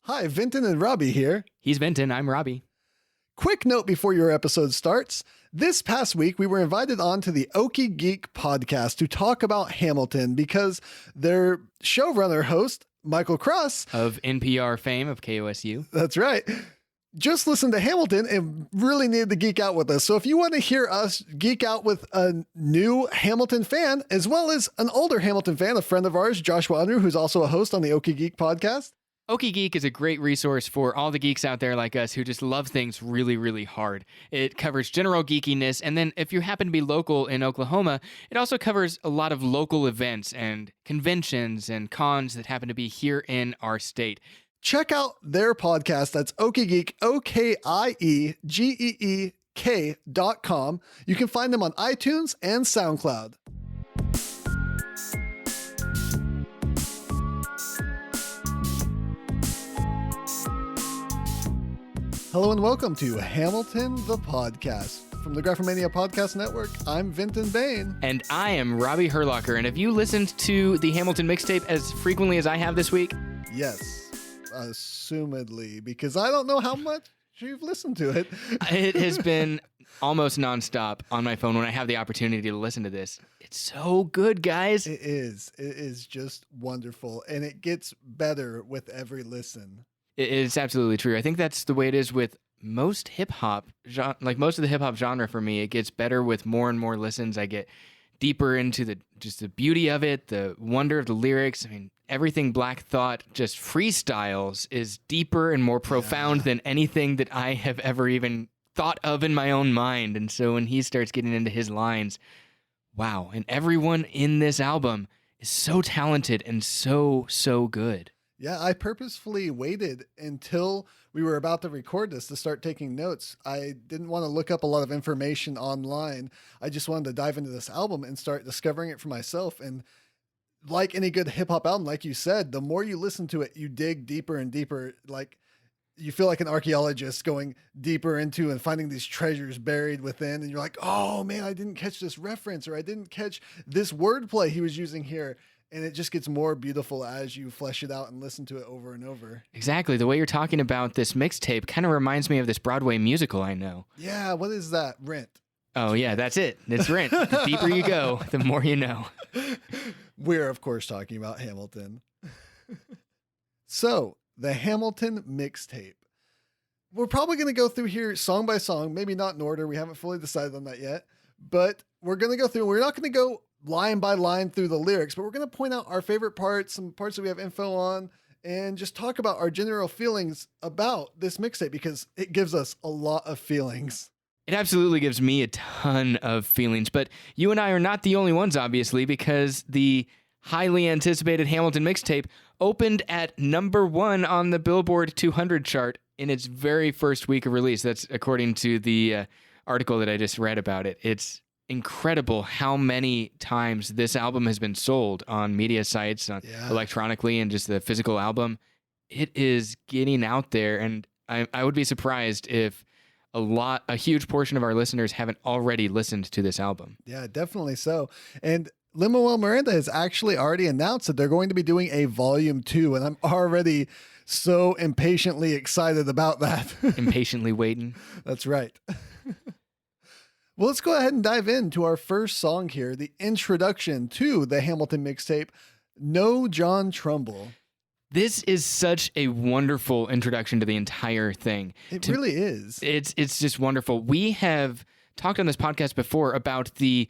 Hi, Vinton and Robbie here. He's Vinton, I'm Robbie. Quick note before your episode starts. This past week, we were invited on to the Okie Geek podcast to talk about Hamilton because their showrunner host, Michael Cross Of NPR fame of KOSU. That's right, just listened to Hamilton and really needed to geek out with us. So if you want to hear us geek out with a new Hamilton fan, as well as an older Hamilton fan, a friend of ours, Joshua Unruh, who's also a host on the Okie Geek podcast. Okie Geek is a great resource for all the geeks out there like us who just love things really, really hard. It covers general geekiness, and then if you happen to be local in Oklahoma, it also covers a lot of local events and conventions and cons that happen to be here in our state. Check out their podcast. That's Okie Geek, OKIEGEEK.com. You can find them on iTunes and SoundCloud. Hello and welcome to Hamilton the Podcast. From the Graphomania Podcast Network, I'm Vinton Bayne. And I am Robbie Hurlocker, and have you listened to the Hamilton Mixtape as frequently as I have this week? Yes, assumedly, because I don't know how much you've listened to it. It has been almost nonstop on my phone when I have the opportunity to listen to this. It's so good, guys. It is. It is just wonderful, and it gets better with every listen. It's absolutely true. I think that's the way it is with most hip-hop, like most of the hip-hop genre for me. It gets better with more and more listens. I get deeper into the beauty of it, the wonder of the lyrics. I mean, everything Black Thought just freestyles is deeper and more profound than anything that I have ever even thought of in my own mind. And so when he starts getting into his lines, wow. And everyone in this album is so talented and so good. Yeah, I purposefully waited until we were about to record this to start taking notes. I didn't want to look up a lot of information online. I just wanted to dive into this album and start discovering it for myself. And like any good hip hop album, like you said, the more you listen to it, you dig deeper and deeper. Like you feel like an archaeologist going deeper into and finding these treasures buried within. And you're like, oh man, I didn't catch this reference, or I didn't catch this wordplay he was using here. And it just gets more beautiful as you flesh it out and listen to it over and over. Exactly. The way you're talking about this mixtape kind of reminds me of this Broadway musical I know. Yeah, what is that? Rent. Oh, yeah, that's it. It's Rent. The deeper you go, the more you know. We're, of course, talking about Hamilton. So, the Hamilton Mixtape. We're probably going to go through here song by song, maybe not in order. We haven't fully decided on that yet. But we're going to go through. We're not going to go line by line through the lyrics, but we're going to point out our favorite parts, some parts that we have info on, and just talk about our general feelings about this mixtape because it gives us a lot of feelings. It absolutely gives me a ton of feelings, but you and I are not the only ones, obviously, because the highly anticipated Hamilton Mixtape opened at number 1 on the Billboard 200 chart in its very first week of release. That's according to the article that I just read about it. It's incredible how many times this album has been sold on media sites, electronically, and just the physical album. It is getting out there, and I would be surprised if a huge portion of our listeners haven't already listened to this album. Yeah, definitely so. And Lin-Manuel Miranda has actually already announced that they're going to be doing a volume 2, and I'm already so impatiently excited about that. Impatiently waiting. That's right. Well, let's go ahead and dive into our first song here, the introduction to the Hamilton Mixtape, No John Trumbull. This is such a wonderful introduction to the entire thing. It really is. It's just wonderful. We have talked on this podcast before about the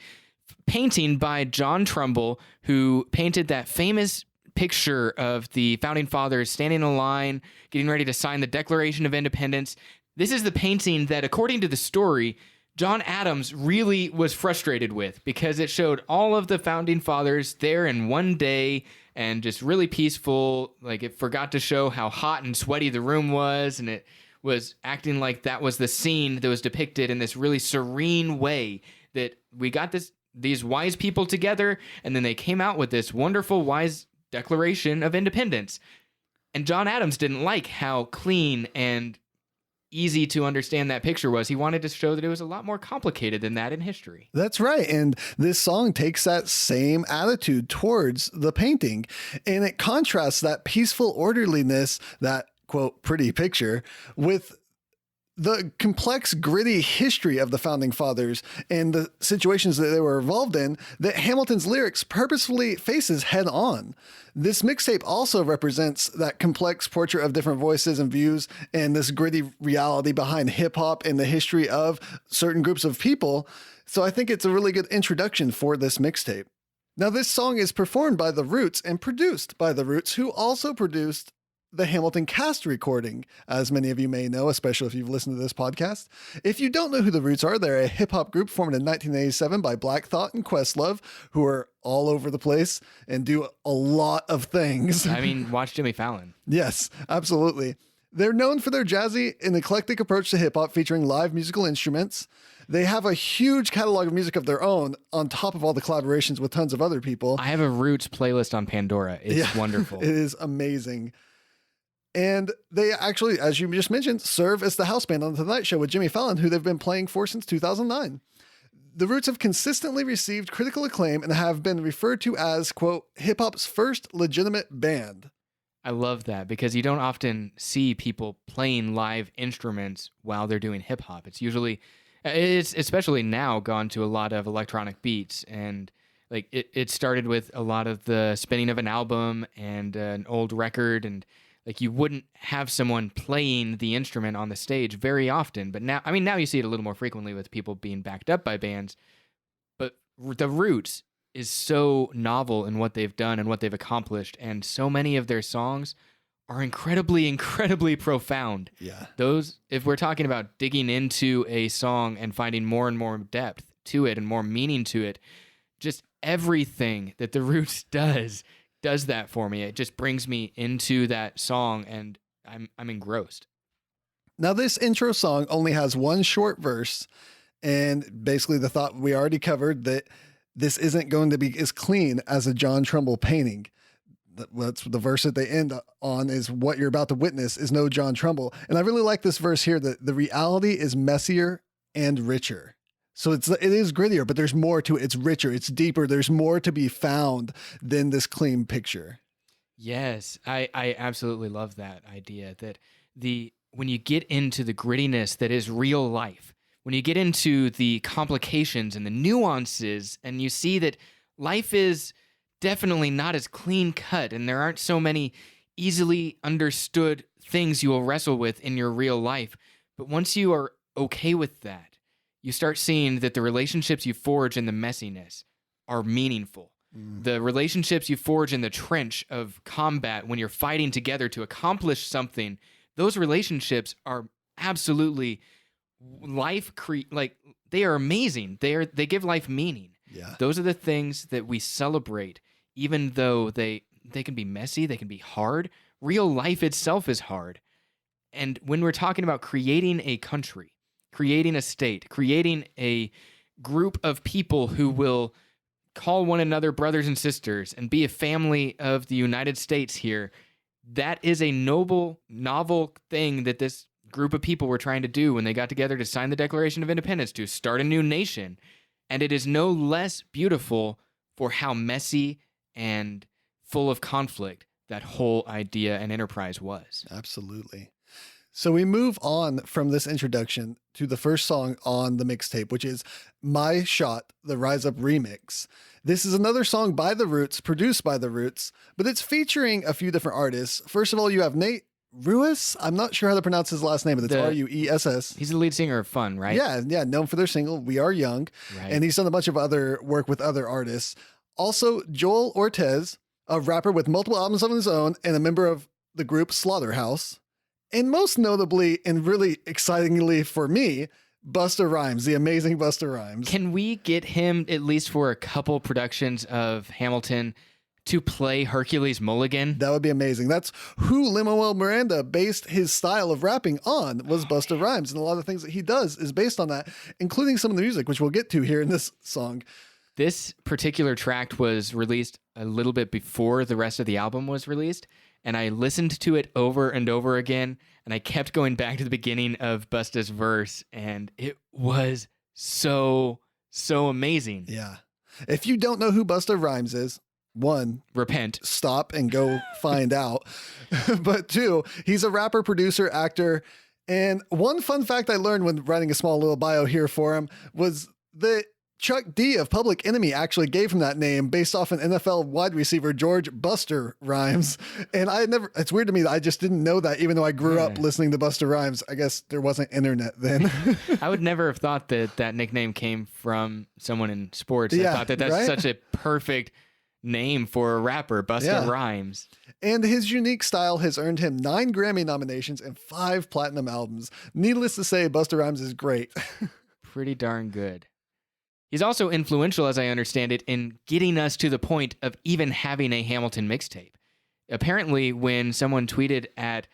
painting by John Trumbull, who painted that famous picture of the Founding Fathers standing in line, getting ready to sign the Declaration of Independence. This is the painting that, according to the story, John Adams really was frustrated with because it showed all of the Founding Fathers there in one day and just really peaceful. Like, it forgot to show how hot and sweaty the room was, and it was acting like that was the scene that was depicted in this really serene way, that we got these wise people together, and then they came out with this wonderful, wise Declaration of Independence. And John Adams didn't like how clean and easy to understand that picture was. He wanted to show that it was a lot more complicated than that in history. That's right. And this song takes that same attitude towards the painting, and it contrasts that peaceful orderliness, that quote, pretty picture with the complex, gritty history of the founding fathers and the situations that they were involved in that Hamilton's lyrics purposefully faces head on. This mixtape also represents that complex portrait of different voices and views and this gritty reality behind hip hop and the history of certain groups of people. So I think it's a really good introduction for this mixtape. Now, this song is performed by The Roots and produced by The Roots, who also produced the Hamilton cast recording, as many of you may know, especially if you've listened to this podcast. If you don't know who The Roots are, they're a hip-hop group formed in 1987 by Black Thought and Questlove, who are all over the place and do a lot of things. I mean, watch Jimmy Fallon. Yes, absolutely. They're known for their jazzy and eclectic approach to hip-hop, featuring live musical instruments. They have a huge catalog of music of their own on top of all the collaborations with tons of other people. I have a Roots playlist on Pandora. It's wonderful. It is amazing. And they actually, as you just mentioned, serve as the house band on The Tonight Show with Jimmy Fallon, who they've been playing for since 2009. The Roots have consistently received critical acclaim and have been referred to as, quote, hip-hop's first legitimate band. I love that because you don't often see people playing live instruments while they're doing hip-hop. It's especially now gone to a lot of electronic beats, and like it started with a lot of the spinning of an album and an old record, and like you wouldn't have someone playing the instrument on the stage very often, but now you see it a little more frequently with people being backed up by bands. But The Roots is so novel in what they've done and what they've accomplished, and so many of their songs are incredibly, incredibly profound. Yeah. Those, if we're talking about digging into a song and finding more and more depth to it and more meaning to it, just everything that The Roots does that for me. It just brings me into that song, and I'm engrossed. Now, this intro song only has one short verse, and basically the thought we already covered that this isn't going to be as clean as a John Trumbull painting. That's the verse that they end on, is what you're about to witness is no John Trumbull. And I really like this verse here, that the reality is messier and richer. So it is grittier, but there's more to it. It's richer, it's deeper. There's more to be found than this clean picture. Yes, I absolutely love that idea that when you get into the grittiness that is real life, when you get into the complications and the nuances, and you see that life is definitely not as clean cut, and there aren't so many easily understood things you will wrestle with in your real life. But once you are okay with that, you start seeing that the relationships you forge in the messiness are meaningful. The relationships you forge in the trench of combat when you're fighting together to accomplish something, those relationships are absolutely they are amazing. They give life meaning. Yeah. Those are the things that we celebrate, even though they can be messy, they can be hard. Real life itself is hard. And when we're talking about creating a country, creating a state, creating a group of people who will call one another brothers and sisters and be a family of the United States here, that is a noble thing that this group of people were trying to do when they got together to sign the Declaration of Independence, to start a new nation. And it is no less beautiful for how messy and full of conflict that whole idea and enterprise was. Absolutely. So we move on from this introduction to the first song on the mixtape, which is My Shot, the Rise Up remix. This is another song by The Roots, produced by The Roots, but it's featuring a few different artists. First of all, you have Nate Ruess. I'm not sure how to pronounce his last name, but it's Ruess. He's the lead singer of Fun, right? Yeah, known for their single, We Are Young. Right. And he's done a bunch of other work with other artists. Also, Joel Ortez, a rapper with multiple albums of his own and a member of the group Slaughterhouse. And most notably, and really excitingly for me, Busta Rhymes, the amazing Busta Rhymes. Can we get him, at least for a couple productions of Hamilton, to play Hercules Mulligan? That would be amazing. That's who Lin-Manuel Miranda based his style of rapping on, was Busta Rhymes. And a lot of the things that he does is based on that, including some of the music, which we'll get to here in this song. This particular track was released a little bit before the rest of the album was released, and I listened to it over and over again, and I kept going back to the beginning of Busta's verse, and it was so amazing. Yeah. If you don't know who Busta Rhymes is, one, repent. stop and go find out. But two, he's a rapper, producer, actor. And one fun fact I learned when writing a small little bio here for him was that Chuck D of Public Enemy actually gave him that name based off an NFL wide receiver, George Buster Rhymes. And it's weird to me that I just didn't know that, even though I grew up listening to Buster Rhymes. I guess there wasn't internet then. I would never have thought that nickname came from someone in sports. Yeah, I thought that's right? such a perfect name for a rapper, Busta Rhymes. And his unique style has earned him 9 Grammy nominations and 5 platinum albums. Needless to say, Busta Rhymes is great. Pretty darn good. He's also influential, as I understand it, in getting us to the point of even having a Hamilton mixtape. Apparently, when someone tweeted at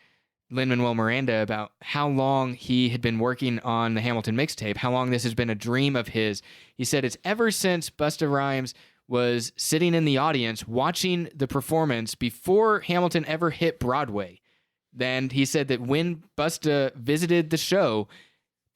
Lin-Manuel Miranda about how long he had been working on the Hamilton mixtape, how long this has been a dream of his, he said it's ever since Busta Rhymes was sitting in the audience watching the performance before Hamilton ever hit Broadway. Then he said that when Busta visited the show,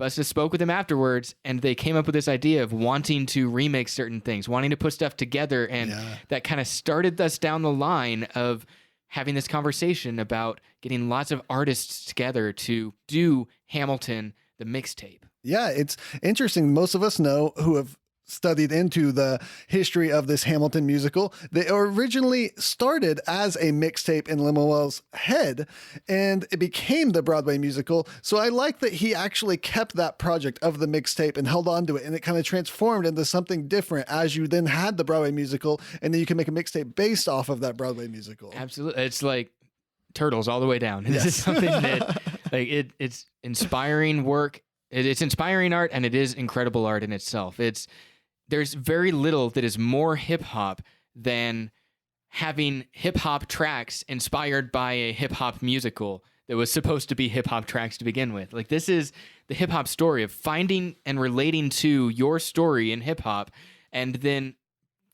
Busta spoke with him afterwards, and they came up with this idea of wanting to remix certain things, wanting to put stuff together, and that kind of started us down the line of having this conversation about getting lots of artists together to do Hamilton, the mixtape. Yeah, it's interesting. Most of us know who have studied into the history of this Hamilton musical. They originally started as a mixtape in Lin-Manuel's head, and it became the Broadway musical. So I like that he actually kept that project of the mixtape and held on to it, and it kind of transformed into something different as you then had the Broadway musical, and then you can make a mixtape based off of that Broadway musical. Absolutely. It's like Turtles all the way down. This is something that it's inspiring work. It's inspiring art, and it is incredible art in itself. There's very little that is more hip-hop than having hip-hop tracks inspired by a hip-hop musical that was supposed to be hip-hop tracks to begin with. Like, this is the hip-hop story of finding and relating to your story in hip-hop and then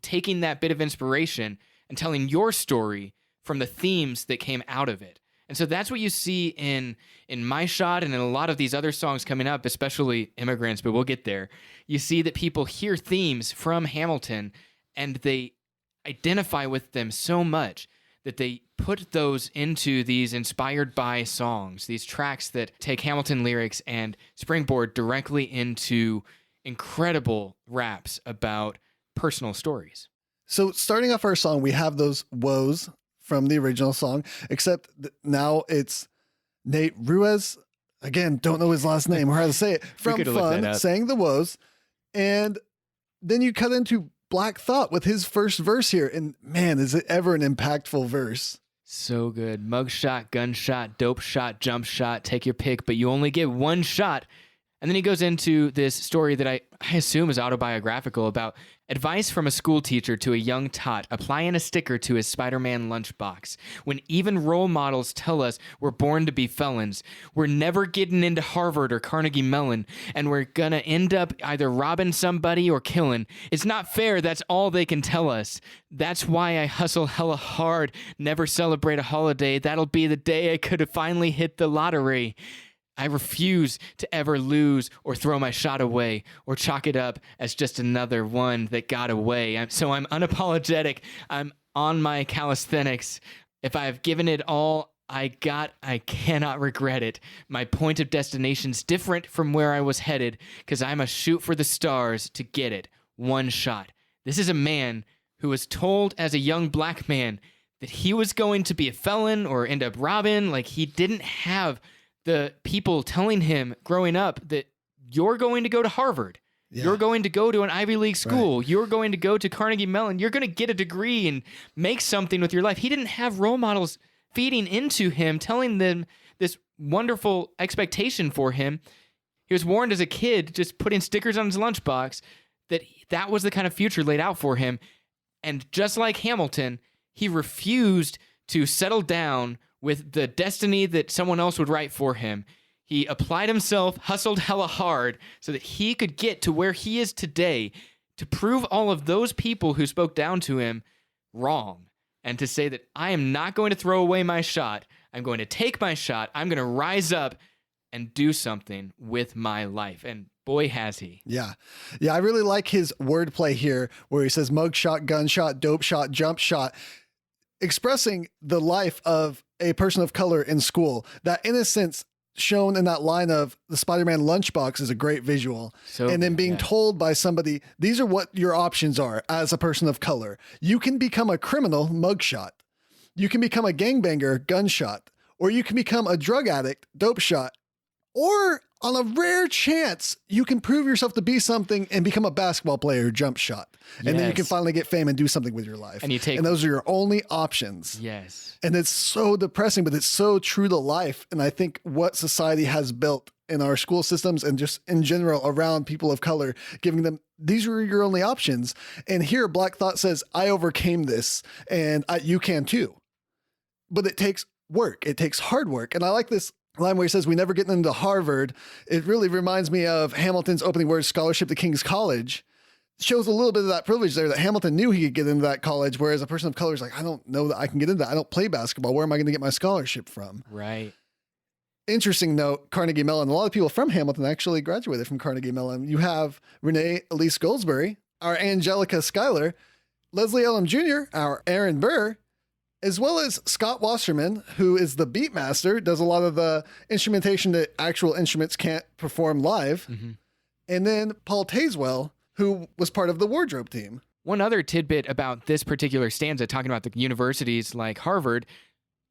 taking that bit of inspiration and telling your story from the themes that came out of it. And so that's what you see in My Shot and in a lot of these other songs coming up, especially Immigrants, but we'll get there. You see that people hear themes from Hamilton and they identify with them so much that they put those into these inspired by songs, these tracks that take Hamilton lyrics and springboard directly into incredible raps about personal stories. So starting off our song, we have those woes from the original song, except now it's Nate Ruiz. Again, don't know his last name or how to say it. From Fun, saying the woes. And then you cut into Black Thought with his first verse here. And man, is it ever an impactful verse. So good. Mugshot, gunshot, dope shot, jump shot, take your pick, but you only get one shot. And then he goes into this story that I assume is autobiographical about advice from a school teacher to a young tot applying a sticker to his Spider-Man lunchbox. When even role models tell us we're born to be felons, we're never getting into Harvard or Carnegie Mellon, and we're gonna end up either robbing somebody or killing. It's not fair, that's all they can tell us. That's why I hustle hella hard, never celebrate a holiday. That'll be the day I could have finally hit the lottery. I refuse to ever lose or throw my shot away or chalk it up as just another one that got away. So I'm unapologetic. I'm on my calisthenics. If I have given it all I cannot regret it. My point of destination's different from where I was headed because I'm a shoot for the stars to get it. One shot. This is a man who was told as a young black man that he was going to be a felon or end up robbing. Like, he didn't have the people telling him growing up that you're going to go to Harvard. Yeah. You're going to go to an Ivy League school. Right. You're going to go to Carnegie Mellon. You're going to get a degree and make something with your life. He didn't have role models feeding into him, telling them this wonderful expectation for him. He was warned as a kid, just putting stickers on his lunchbox, that was the kind of future laid out for him. And just like Hamilton, he refused to settle down with the destiny that someone else would write for him. He applied himself, hustled hella hard so that he could get to where he is today, to prove all of those people who spoke down to him wrong, and to say that I am not going to throw away my shot. I'm going to take my shot. I'm going to rise up and do something with my life. And Boy, has he. Yeah. Yeah, I really like his wordplay here where he says mug shot, gunshot, dope shot, jump shot, expressing the life of a person of color in school. That innocence shown in that line of the Spider-Man lunchbox is a great visual. And then being told by somebody, these are what your options are as a person of color. You can become a criminal, mugshot. You can become a gangbanger, gunshot. Or you can become a drug addict, dope shot. Or on a rare chance, you can prove yourself to be something and become a basketball player, jump shot. And then you can finally get fame and do something with your life. And those are your only options. Yes. And it's so depressing, but it's so true to life. And I think what society has built in our school systems and just in general around people of color, giving them, these are your only options. And here Black Thought says, I overcame this and you can too. But it takes work. It takes hard work. And I like this line where he says, we never get into Harvard. It really reminds me of Hamilton's opening words, scholarship to King's College. Shows a little bit of that privilege there that Hamilton knew he could get into that college, whereas a person of color is like, I don't know that I can get into that. I don't play basketball. Where am I going to get my scholarship from? Right. Interesting note, Carnegie Mellon. A lot of people from Hamilton actually graduated from Carnegie Mellon. You have Renee Elise Goldsberry, our Angelica Schuyler, Leslie Ellum Jr., our Aaron Burr, as well as Scott Wasserman, who is the beat master, does a lot of the instrumentation that actual instruments can't perform live. Mm-hmm. And then Paul Tazewell, who was part of the wardrobe team. One other tidbit about this particular stanza, talking about the universities like Harvard.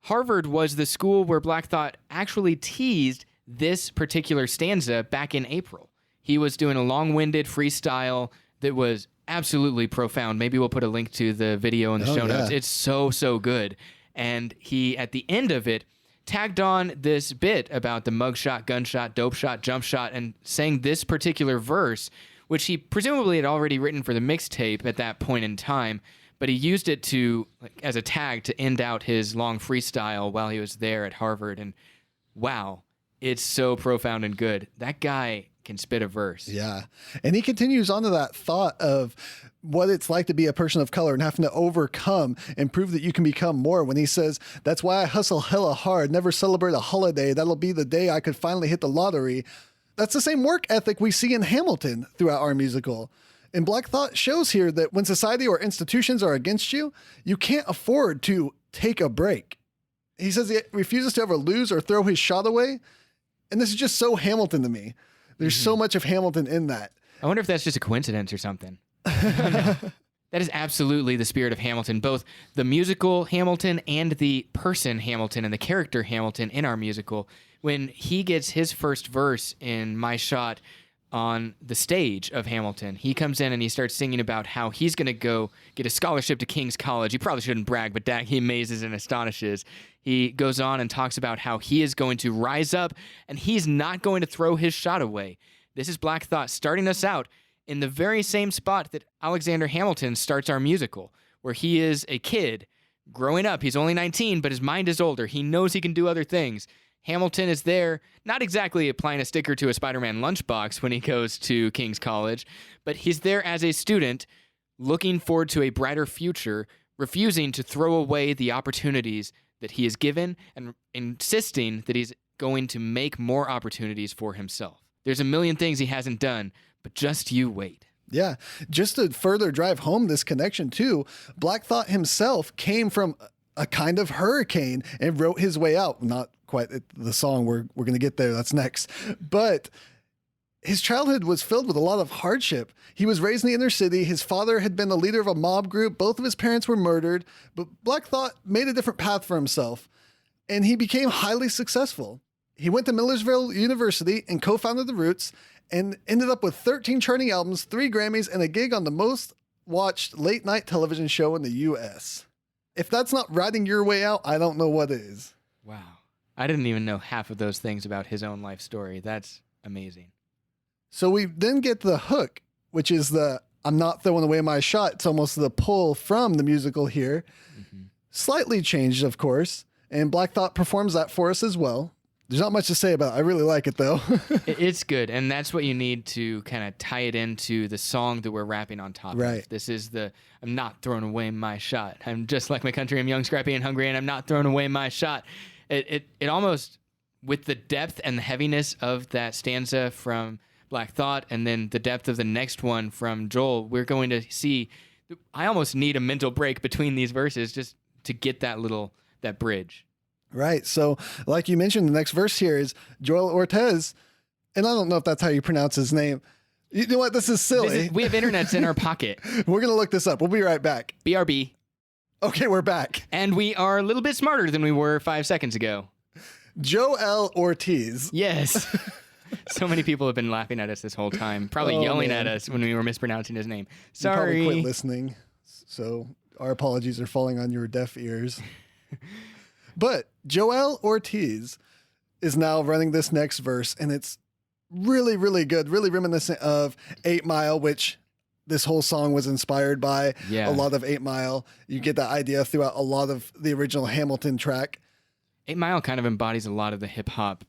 Harvard was the school where Black Thought actually teased this particular stanza back in April. He was doing a long-winded freestyle that was absolutely profound. Maybe we'll put a link to the video in the show notes. It's so good. And he, at the end of it, tagged on this bit about the mugshot, gunshot, dope shot, jump shot, and sang this particular verse, which he presumably had already written for the mixtape at that point in time, but he used it to, as a tag to end out his long freestyle while he was there at Harvard. And wow, it's so profound and good. That guy can spit a verse. Yeah. And he continues on to that thought of what it's like to be a person of color and having to overcome and prove that you can become more, when he says, that's why I hustle hella hard, never celebrate a holiday. That'll be the day I could finally hit the lottery. That's the same work ethic we see in Hamilton throughout our musical. And Black Thought shows here that when society or institutions are against you, you can't afford to take a break. He says he refuses to ever lose or throw his shot away. And this is just so Hamilton to me. There's so much of Hamilton in that. I wonder if that's just a coincidence or something. That is absolutely the spirit of Hamilton, both the musical Hamilton and the person Hamilton and the character Hamilton in our musical. When he gets his first verse in My Shot on the stage of Hamilton, he comes in and he starts singing about how he's going to go get a scholarship to King's College. He probably shouldn't brag, but he amazes and astonishes. He goes on and talks about how he is going to rise up and he's not going to throw his shot away. This is Black Thought starting us out in the very same spot that Alexander Hamilton starts our musical, where he is a kid growing up. He's only 19, but his mind is older. He knows he can do other things. Hamilton is there, not exactly applying a sticker to a Spider-Man lunchbox when he goes to King's College, but he's there as a student looking forward to a brighter future, refusing to throw away the opportunities that he is given and insisting that he's going to make more opportunities for himself. There's a million things he hasn't done, but just you wait. Yeah, just to further drive home this connection too, Black Thought himself came from a kind of hurricane and wrote his way out. Not quite the song, we're going to get there, that's next. But his childhood was filled with a lot of hardship. He was raised in the inner city. His father had been the leader of a mob group. Both of his parents were murdered, but Black Thought made a different path for himself, and he became highly successful. He went to Millersville University and co-founded The Roots and ended up with 13 charting albums, 3 Grammys, and a gig on the most watched late night television show in the U.S. If that's not writing your way out, I don't know what is. Wow. I didn't even know half of those things about his own life story. That's amazing. So we then get the hook, which is the I'm not throwing away my shot. It's almost the pull from the musical here. Mm-hmm. Slightly changed, of course. And Black Thought performs that for us as well. There's not much to say about it. I really like it, though. It's good. And that's what you need to kind of tie it into the song that we're rapping on top of. This is the I'm not throwing away my shot. I'm just like my country. I'm young, scrappy, and hungry, and I'm not throwing away my shot. It almost, with the depth and the heaviness of that stanza from Black Thought, and then the depth of the next one from Joel, we're going to see. I almost need a mental break between these verses just to get that bridge. Right. So, like you mentioned, the next verse here is Joel Ortiz, and I don't know if that's how you pronounce his name. You know what? This is silly. We have internets in our pocket. We're going to look this up. We'll be right back. BRB. Okay, we're back. And we are a little bit smarter than we were 5 seconds ago. Joel Ortiz. Yes. So many people have been laughing at us this whole time, probably yelling at us when we were mispronouncing his name. Sorry. You probably quit listening. So our apologies are falling on your deaf ears. But Joel Ortiz is now running this next verse, and it's really, really good, really reminiscent of 8 Mile, which this whole song was inspired by. Yeah. A lot of 8 Mile. You get that idea throughout a lot of the original Hamilton track. 8 Mile kind of embodies a lot of the hip-hop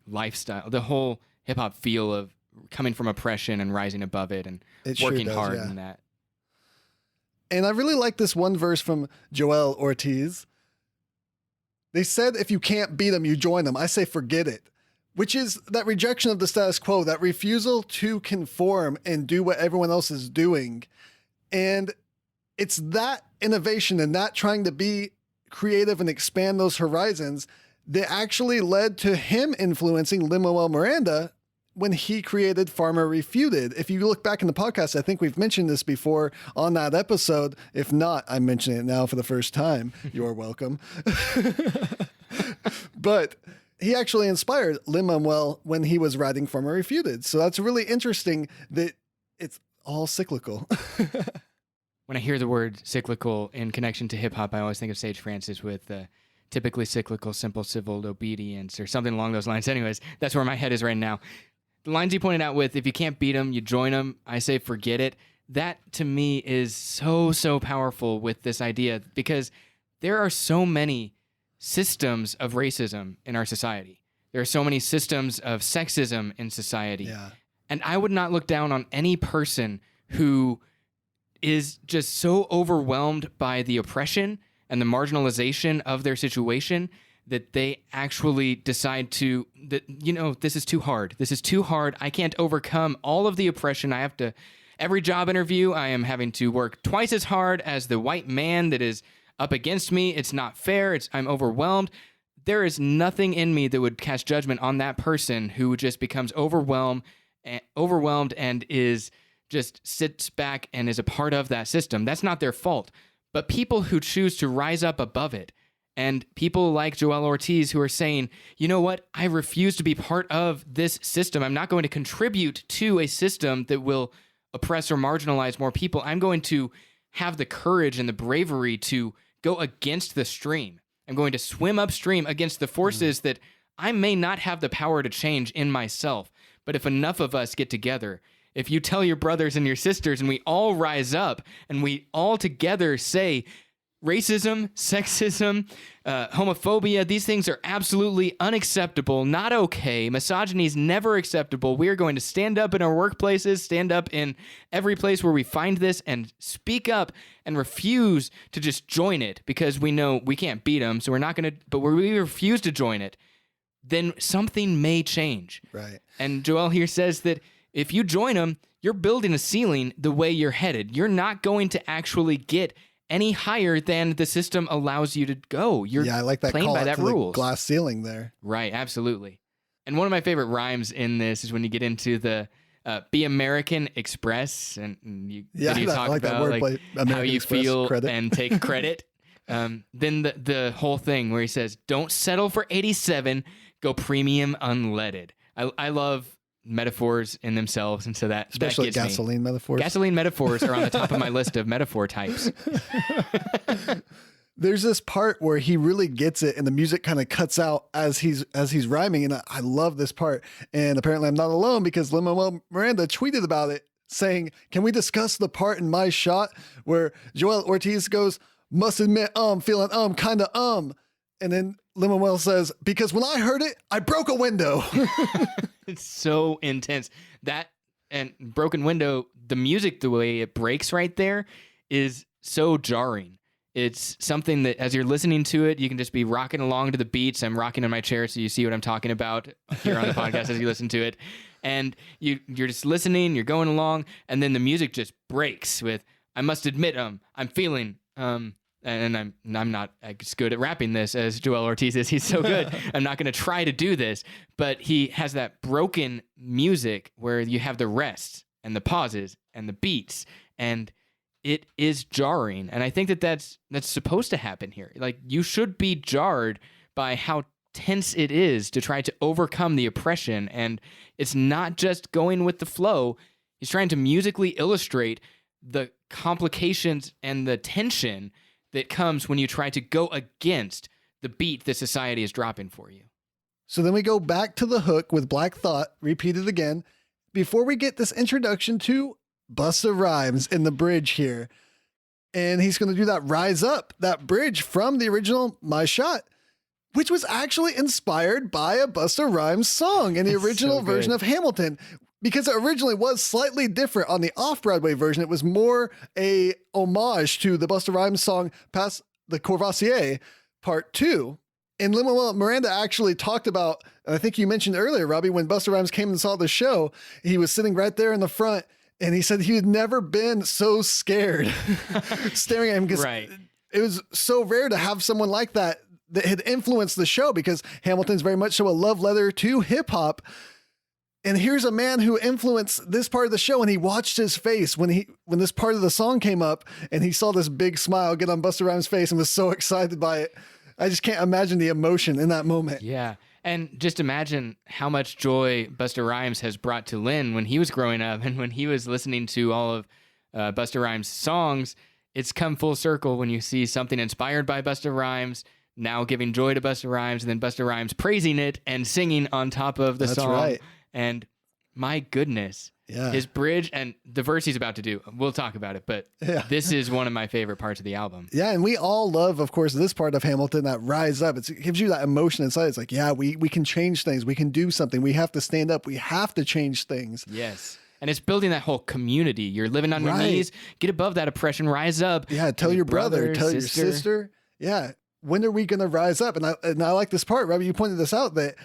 lifestyle, the whole hip-hop feel of coming from oppression and rising above it and working hard in that. And I really like this one verse from Joel Ortiz. They said, if you can't beat them, you join them. I say, forget it. Which is that rejection of the status quo, that refusal to conform and do what everyone else is doing. And it's that innovation and that trying to be creative and expand those horizons that actually led to him influencing Lin-Manuel Miranda when he created Farmer Refuted. If you look back in the podcast, I think we've mentioned this before on that episode. If not, I'm mentioning it now for the first time. You're welcome. But he actually inspired Lin-Manuel when he was writing Farmer Refuted. So that's really interesting that it's all cyclical. When I hear the word cyclical in connection to hip-hop, I always think of Sage Francis with typically cyclical, simple civil obedience or something along those lines. Anyways, that's where my head is right now. The lines you pointed out with, if you can't beat them, you join them, I say forget it. That, to me, is so, so powerful with this idea because there are so many systems of racism in our society. There are so many systems of sexism in society. Yeah. And I would not look down on any person who is just so overwhelmed by the oppression and the marginalization of their situation that they actually decide this is too hard. This is too hard. I can't overcome all of the oppression. Every job interview, I am having to work twice as hard as the white man that is up against me. It's not fair. I'm overwhelmed. There is nothing in me that would cast judgment on that person who just becomes overwhelmed and just sits back and is a part of that system. That's not their fault. But people who choose to rise up above it, and people like Joel Ortiz who are saying, you know what, I refuse to be part of this system. I'm not going to contribute to a system that will oppress or marginalize more people. I'm going to have the courage and the bravery to go against the stream. I'm going to swim upstream against the forces that I may not have the power to change in myself. But if enough of us get together, if you tell your brothers and your sisters and we all rise up and we all together say racism, sexism, homophobia, these things are absolutely unacceptable, not okay. Misogyny is never acceptable. We are going to stand up in our workplaces, stand up in every place where we find this and speak up and refuse to just join it because we know we can't beat them. So we're not going to, but where we refuse to join it, then something may change. Right. And Joel here says that if you join them, you're building a ceiling the way you're headed. You're not going to actually get any higher than the system allows you to go. You're I like that playing call by out that to the rules. glass ceiling there. Right, absolutely. And one of my favorite rhymes in this is when you get into the Be American Express, and you talk like about like how you Express feel credit. and take credit. Then the whole thing where he says, "Don't settle for 87, go premium unleaded." I love metaphors in themselves, and so especially that gets gasoline metaphors. Gasoline metaphors are on the top of my list of metaphor types. There's this part where he really gets it and the music kind of cuts out as he's rhyming, and I love this part. And apparently I'm not alone because Lin-Manuel Miranda tweeted about it saying, "Can we discuss the part in my shot where Joel Ortiz goes, must admit feeling kind of and then Lin-Manuel says, because when I heard it, I broke a window." It's so intense. That and Broken Window, the music, the way it breaks right there is so jarring. It's something that as you're listening to it, you can just be rocking along to the beats. I'm rocking in my chair so you see what I'm talking about here on the podcast as you listen to it. And you're just listening, you're going along, and then the music just breaks with, I must admit, I'm feeling, and I'm not as good at rapping this as Joel Ortiz is. He's so good. I'm not going to try to do this, but he has that broken music where you have the rests and the pauses and the beats, and it is jarring. And I think that's supposed to happen here. Like, you should be jarred by how tense it is to try to overcome the oppression. And it's not just going with the flow. He's trying to musically illustrate the complications and the tension that comes when you try to go against the beat that society is dropping for you. So then we go back to the hook with Black Thought, repeated again, before we get this introduction to Busta Rhymes in the bridge here. And he's going to do that Rise Up, that bridge from the original My Shot, which was actually inspired by a Busta Rhymes song in the original version of Hamilton, because it originally was slightly different on the off-Broadway version. It was more a homage to the Busta Rhymes song Pass the Courvoisier Part 2. And Lin-Manuel Miranda actually talked about, and I think you mentioned earlier, Robbie, when Busta Rhymes came and saw the show, he was sitting right there in the front, and he said he had never been so scared staring at him, because it was so rare to have someone like that had influenced the show, because Hamilton's very much so a love letter to hip hop. And here's a man who influenced this part of the show, and he watched his face when this part of the song came up, and he saw this big smile get on Busta Rhymes' face and was so excited by it. I just can't imagine the emotion in that moment. Yeah. And just imagine how much joy Busta Rhymes has brought to Lin when he was growing up, and when he was listening to all of Busta Rhymes' songs. It's come full circle when you see something inspired by Busta Rhymes now giving joy to Busta Rhymes, and then Busta Rhymes praising it and singing on top of the song. Right. And my goodness, his bridge and the verse he's about to do, we'll talk about it, but this is one of my favorite parts of the album. Yeah, and we all love, of course, this part of Hamilton, that Rise Up. It gives you that emotion inside. It's like, yeah, we can change things. We can do something. We have to stand up. We have to change things. Yes. And it's building that whole community. You're living on your knees. Get above that oppression. Rise up. Yeah, tell your brother, tell your sister. Yeah. When are we going to rise up? And I like this part, Robbie, you pointed this out, that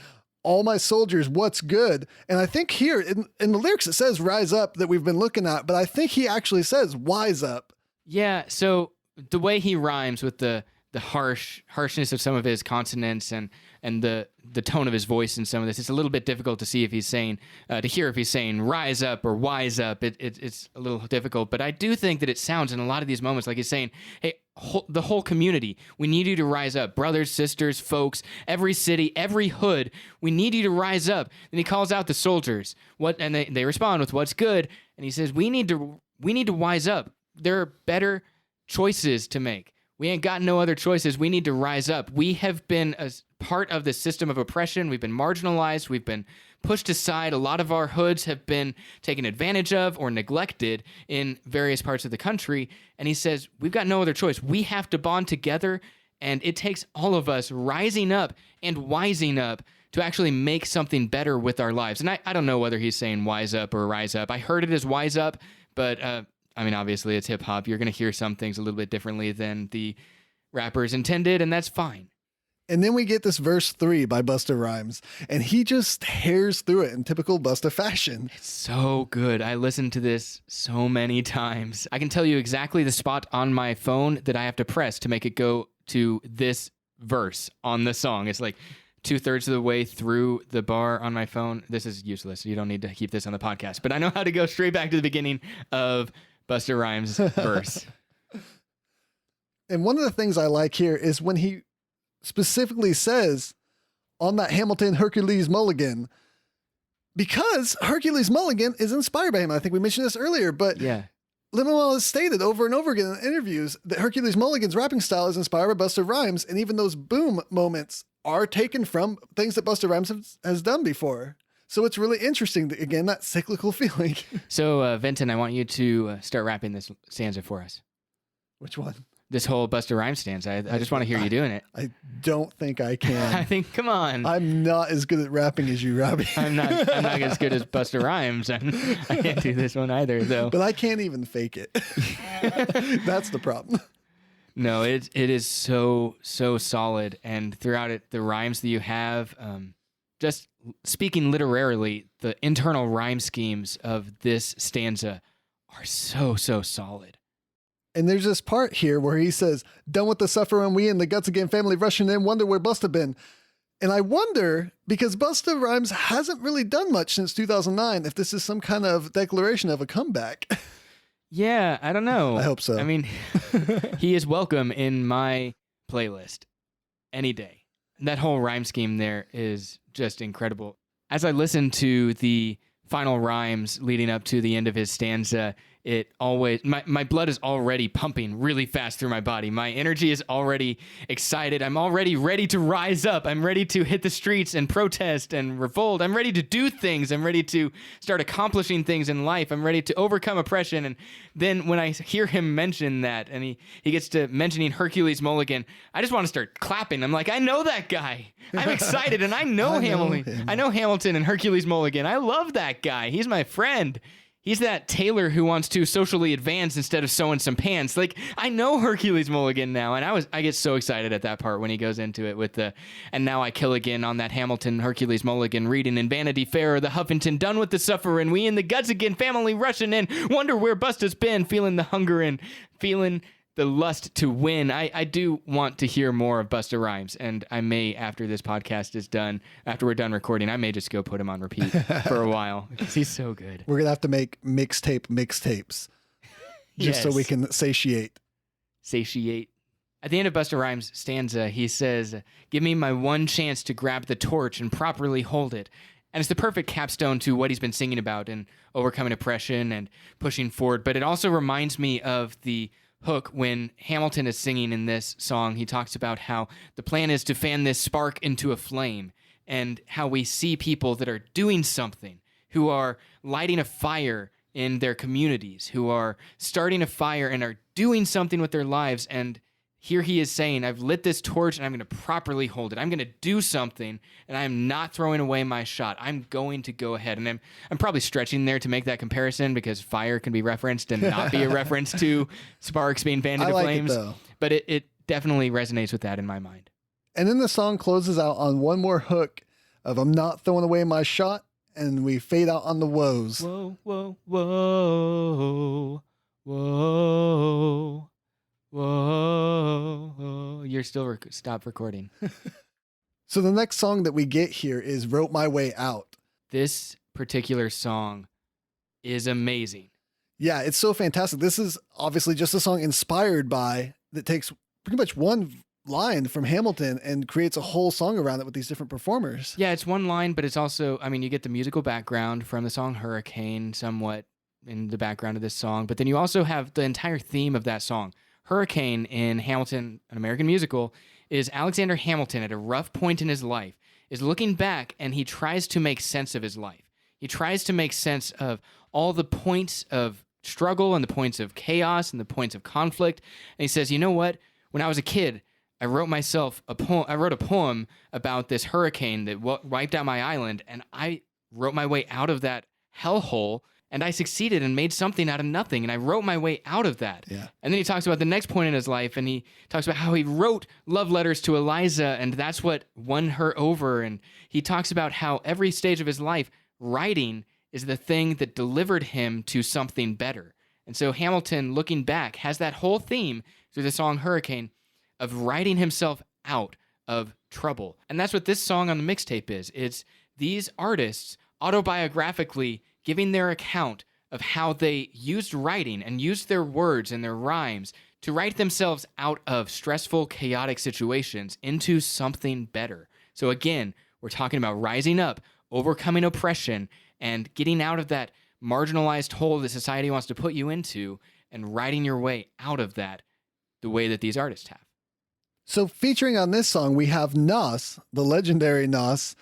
all my soldiers, what's good? And I think here in the lyrics, it says rise up that we've been looking at, but I think he actually says wise up. Yeah. So the way he rhymes with the harshness of some of his consonants and the tone of his voice in some of this, it's a little bit difficult to see if he's saying, to hear if he's saying rise up or wise up. It's a little difficult, but I do think that it sounds in a lot of these moments like he's saying, hey, the whole community, we need you to rise up. Brothers, sisters, folks, every city, every hood, we need you to rise up. Then he calls out the soldiers, and they respond with what's good. And he says, we need to wise up. There are better choices to make. We ain't got no other choices. We need to rise up. We have been a part of the system of oppression. We've been marginalized. We've been pushed aside. A lot of our hoods have been taken advantage of or neglected in various parts of the country. And he says, we've got no other choice. We have to bond together. And it takes all of us rising up and wising up to actually make something better with our lives. And I don't know whether he's saying wise up or rise up. I heard it as wise up, but I mean, obviously it's hip hop. You're going to hear some things a little bit differently than the rappers intended, and that's fine. And then we get this verse 3 by Busta Rhymes, and he just tears through it in typical Busta fashion. It's so good. I listened to this so many times. I can tell you exactly the spot on my phone that I have to press to make it go to this verse on the song. It's like 2/3 of the way through the bar on my phone. This is useless. You don't need to keep this on the podcast, but I know how to go straight back to the beginning of Busta Rhymes' verse. And one of the things I like here is when he specifically says on that Hamilton Hercules Mulligan, because Hercules Mulligan is inspired by him. I think we mentioned this earlier, but Lin-Manuel has stated over and over again in interviews that Hercules Mulligan's rapping style is inspired by Busta Rhymes, and even those boom moments are taken from things that Busta Rhymes has done before. So it's really interesting, again, that cyclical feeling. So, Vinton, I want you to start rapping this stanza for us. Which one? This whole Busta Rhymes stanza. I just want to hear you doing it. I don't think I can. I think, come on. I'm not as good at rapping as you, Robbie. I'm not as good as Busta Rhymes. I can't do this one either, though. But I can't even fake it. That's the problem. No, it is so solid. And throughout it, the rhymes that you have, just speaking literarily, the internal rhyme schemes of this stanza are so solid. And there's this part here where he says, done with the suffering, we in the guts again, family rushing in, wonder where Busta been. And I wonder, because Busta Rhymes hasn't really done much since 2009, if this is some kind of declaration of a comeback. Yeah, I don't know. I hope so. I mean, he is welcome in my playlist any day. That whole rhyme scheme there is just incredible. As I listen to the final rhymes leading up to the end of his stanza, it always, my blood is already pumping really fast through my body. My energy is already excited. I'm already ready to rise up. I'm ready to hit the streets and protest and revolt. I'm ready to do things. I'm ready to start accomplishing things in life. I'm ready to overcome oppression. And then when I hear him mention that, and he gets to mentioning Hercules Mulligan, I just want to start clapping. I'm like, I know that guy. I'm excited, and I know Hamilton. I know Hamilton and Hercules Mulligan. I love that guy. He's my friend. He's that tailor who wants to socially advance instead of sewing some pants. Like, I know Hercules Mulligan now, and I get so excited at that part when he goes into it with the, and now I kill again on that Hamilton Hercules Mulligan, reading in Vanity Fair or the Huffington, done with the suffering, we in the guts again, family rushing in, wonder where Busta's been, feeling the hunger and feeling the lust to win. I do want to hear more of Busta Rhymes, and I may, after this podcast is done, after we're done recording, I may just go put him on repeat for a while because he's so good. We're going to have to make mixtapes just so we can satiate. At the end of Busta Rhymes' stanza, he says, give me my one chance to grab the torch and properly hold it. And it's the perfect capstone to what he's been singing about and overcoming oppression and pushing forward. But it also reminds me of the hook when Hamilton is singing in this song. He talks about how the plan is to fan this spark into a flame, and how we see people that are doing something, who are lighting a fire in their communities, who are starting a fire and are doing something with their lives. And here he is saying, I've lit this torch and I'm going to properly hold it. I'm going to do something, and I'm not throwing away my shot. I'm going to go ahead. And I'm probably stretching there to make that comparison, because fire can be referenced and not be a reference to sparks being fanned into flames. It, but it definitely resonates with that in my mind. And then the song closes out on one more hook of I'm not throwing away my shot, and we fade out on the woes. Whoa, whoa, whoa, whoa. Whoa, you're still stop recording. So the next song that we get here is Wrote My Way Out. This particular song is amazing. Yeah, it's so fantastic. This is obviously just a song inspired by, that takes pretty much one line from Hamilton and creates a whole song around it with these different performers. Yeah, it's one line, but it's also, I mean, you get the musical background from the song Hurricane somewhat in the background of this song, but then you also have the entire theme of that song. Hurricane in Hamilton, an American musical, is Alexander Hamilton at a rough point in his life, is looking back, and he tries to make sense of his life. He tries to make sense of all the points of struggle and the points of chaos and the points of conflict. And he says, you know what? When I was a kid, I wrote myself a poem. I wrote a poem about this hurricane that wiped out my island, and I wrote my way out of that hellhole. And I succeeded and made something out of nothing. And I wrote my way out of that. Yeah. And then he talks about the next point in his life. And he talks about how he wrote love letters to Eliza. And that's what won her over. And he talks about how every stage of his life, writing is the thing that delivered him to something better. And so Hamilton, looking back, has that whole theme through the song Hurricane of writing himself out of trouble. And that's what this song on the mixtape is. It's these artists autobiographically giving their account of how they used writing and used their words and their rhymes to write themselves out of stressful, chaotic situations into something better. So again, we're talking about rising up, overcoming oppression, and getting out of that marginalized hole that society wants to put you into, and writing your way out of that the way that these artists have. So featuring on this song, we have Nas, the legendary Nas,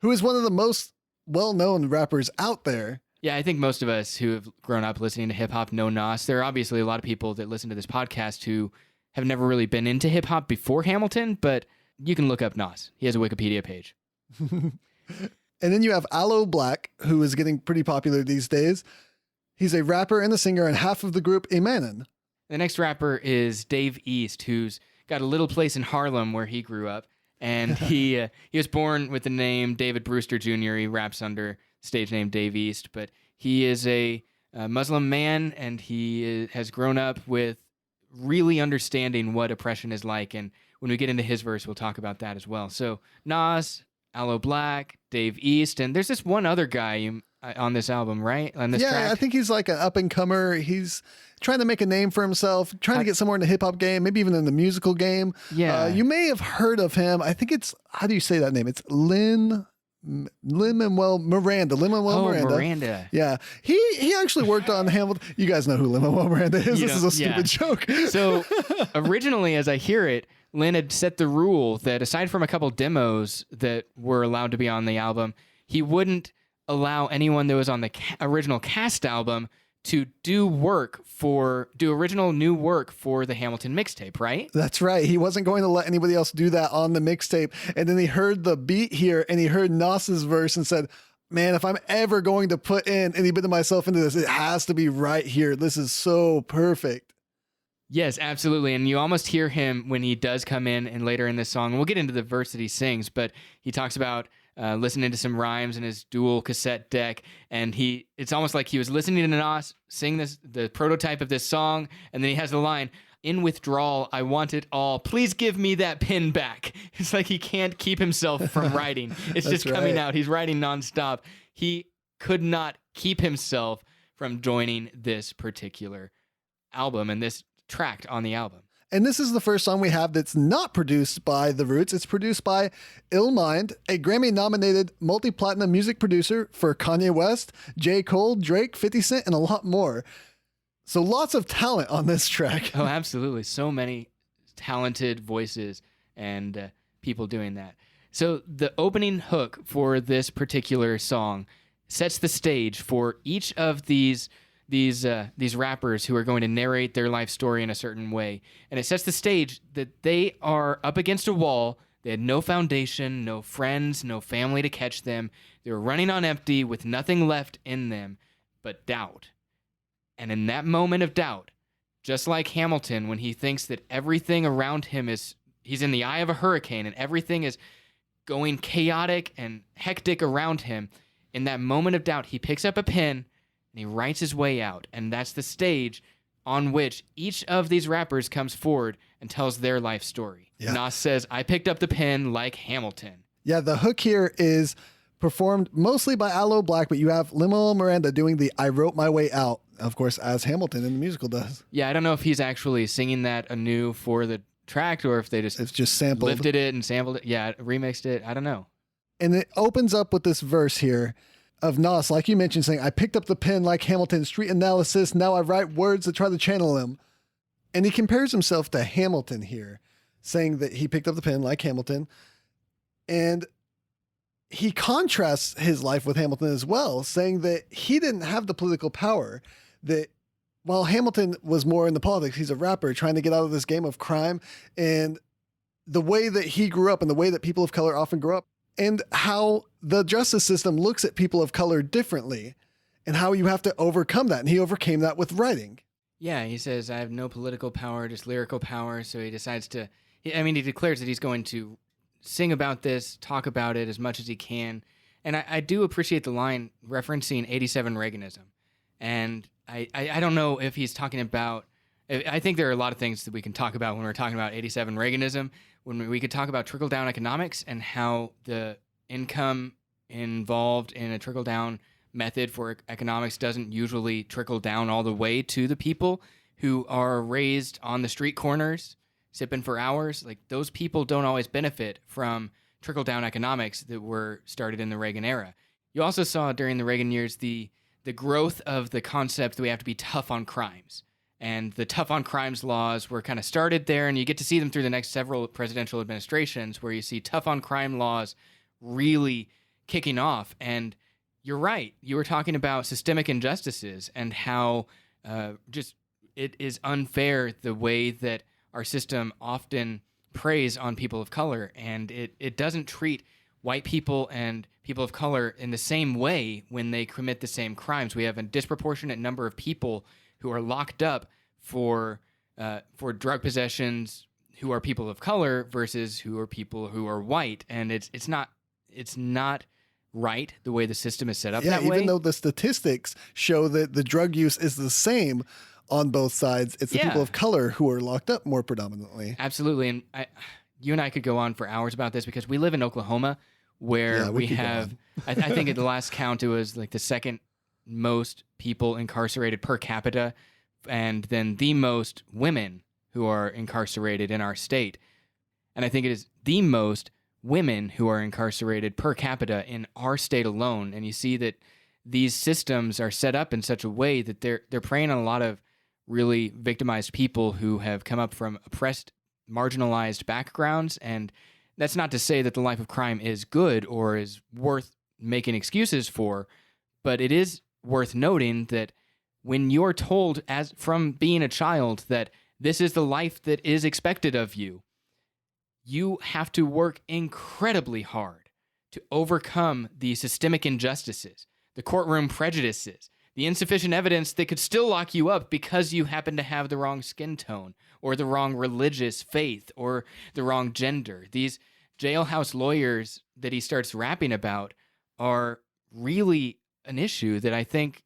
who is one of the most well-known rappers out there. Yeah, I think most of us who have grown up listening to hip-hop know Nas. There are obviously a lot of people that listen to this podcast who have never really been into hip-hop before Hamilton, but you can look up Nas. He has a Wikipedia page. And then you have Aloe Black, who is getting pretty popular these days. He's a rapper and a singer and half of the group Emanin. The next rapper is Dave East, who's got a little place in Harlem where he grew up. And he was born with the name David Brewster Jr. He raps under stage name Dave East, but he is a Muslim man, and he has grown up with really understanding what oppression is like. And when we get into his verse, we'll talk about that as well. So Nas, Aloe Black, Dave East, and there's this one other guy on this album, right? On this track? I think he's like an up-and-comer. He's trying to make a name for himself, trying to get somewhere in the hip-hop game, maybe even in the musical game. Yeah. You may have heard of him. I think it's, how do you say that name? It's Lin-Manuel Miranda. Miranda. Yeah. He actually worked on Hamilton. You guys know who Lin-Manuel Miranda is. This is a stupid joke. So originally, as I hear it, Lin had set the rule that aside from a couple demos that were allowed to be on the album, he wouldn't allow anyone that was on the original cast album to do original new work for the Hamilton mixtape, right? That's right. He wasn't going to let anybody else do that on the mixtape. And then he heard the beat here and he heard Nas's verse and said, man, if I'm ever going to put in any bit of myself into this, it has to be right here. This is so perfect. Yes, absolutely. And you almost hear him when he does come in and later in this song. And we'll get into the verse that he sings, but he talks about listening to some rhymes in his dual cassette deck. And it's almost like he was listening to Nas sing the prototype of this song. And then he has the line, "In withdrawal, I want it all. Please give me that pen back." It's like he can't keep himself from writing. It's just coming out. He's writing nonstop. He could not keep himself from joining this particular album and this track on the album. And this is the first song we have that's not produced by The Roots. It's produced by Illmind, a Grammy-nominated multi-platinum music producer for Kanye West, J. Cole, Drake, 50 Cent, and a lot more. So lots of talent on this track. Oh, absolutely. So many talented voices and people doing that. So the opening hook for this particular song sets the stage for each of these rappers who are going to narrate their life story in a certain way. And it sets the stage that they are up against a wall. They had no foundation, no friends, no family to catch them. They were running on empty with nothing left in them but doubt. And in that moment of doubt, just like Hamilton, when he thinks that everything around him he's in the eye of a hurricane and everything is going chaotic and hectic around him, in that moment of doubt, he picks up a pen and he writes his way out. And that's the stage on which each of these rappers comes forward and tells their life story. Yeah. Nas says, "I picked up the pen like Hamilton." Yeah, the hook here is performed mostly by Aloe Black, but you have Lin-Manuel Miranda doing the "I wrote my way out," of course, as Hamilton in the musical does. Yeah, I don't know if he's actually singing that anew for the track or if it's just sampled. Lifted it and sampled it. Yeah, remixed it. I don't know. And it opens up with this verse here of Nas, like you mentioned, saying, "I picked up the pen like Hamilton, street analysis. Now I write words that try to channel him." And he compares himself to Hamilton here, saying that he picked up the pen like Hamilton. And he contrasts his life with Hamilton as well, saying that he didn't have the political power, that while Hamilton was more in the politics, he's a rapper trying to get out of this game of crime, and the way that he grew up and the way that people of color often grow up, and how the justice system looks at people of color differently, and how you have to overcome that. And he overcame that with writing. Yeah, he says, "I have no political power, just lyrical power." So he decides he declares that he's going to sing about this, talk about it as much as he can. And I do appreciate the line referencing 87 Reaganism. And I don't know if he's talking about, I think there are a lot of things that we can talk about when we're talking about 87 Reaganism, when we could talk about trickle-down economics and how the income involved in a trickle-down method for economics doesn't usually trickle down all the way to the people who are raised on the street corners, sipping for hours. Like, those people don't always benefit from trickle-down economics that were started in the Reagan era. You also saw during the Reagan years the growth of the concept that we have to be tough on crimes. And the tough on crimes laws were kind of started there, and you get to see them through the next several presidential administrations where you see tough on crime laws really kicking off. And you're right. You were talking about systemic injustices and how it is unfair the way that our system often preys on people of color, and it doesn't treat white people and people of color in the same way when they commit the same crimes. We have a disproportionate number of people who are locked up for drug possessions, who are people of color versus who are people who are white, and it's not right the way the system is set up. Yeah, that way. even though the statistics show that the drug use is the same on both sides, it's the people of color who are locked up more predominantly. Absolutely, and you and I could go on for hours about this because we live in Oklahoma, where we have, I think at the last count, it was like the second most people incarcerated per capita, and then the most women who are incarcerated in our state. And I think it is the most women who are incarcerated per capita in our state alone. And you see that these systems are set up in such a way that they're preying on a lot of really victimized people who have come up from oppressed, marginalized backgrounds. And that's not to say that the life of crime is good or is worth making excuses for, but it is worth noting that when you're told as from being a child that this is the life that is expected of you, you have to work incredibly hard to overcome the systemic injustices, the courtroom prejudices, the insufficient evidence that could still lock you up because you happen to have the wrong skin tone or the wrong religious faith or the wrong gender. These jailhouse lawyers that he starts rapping about are really an issue that I think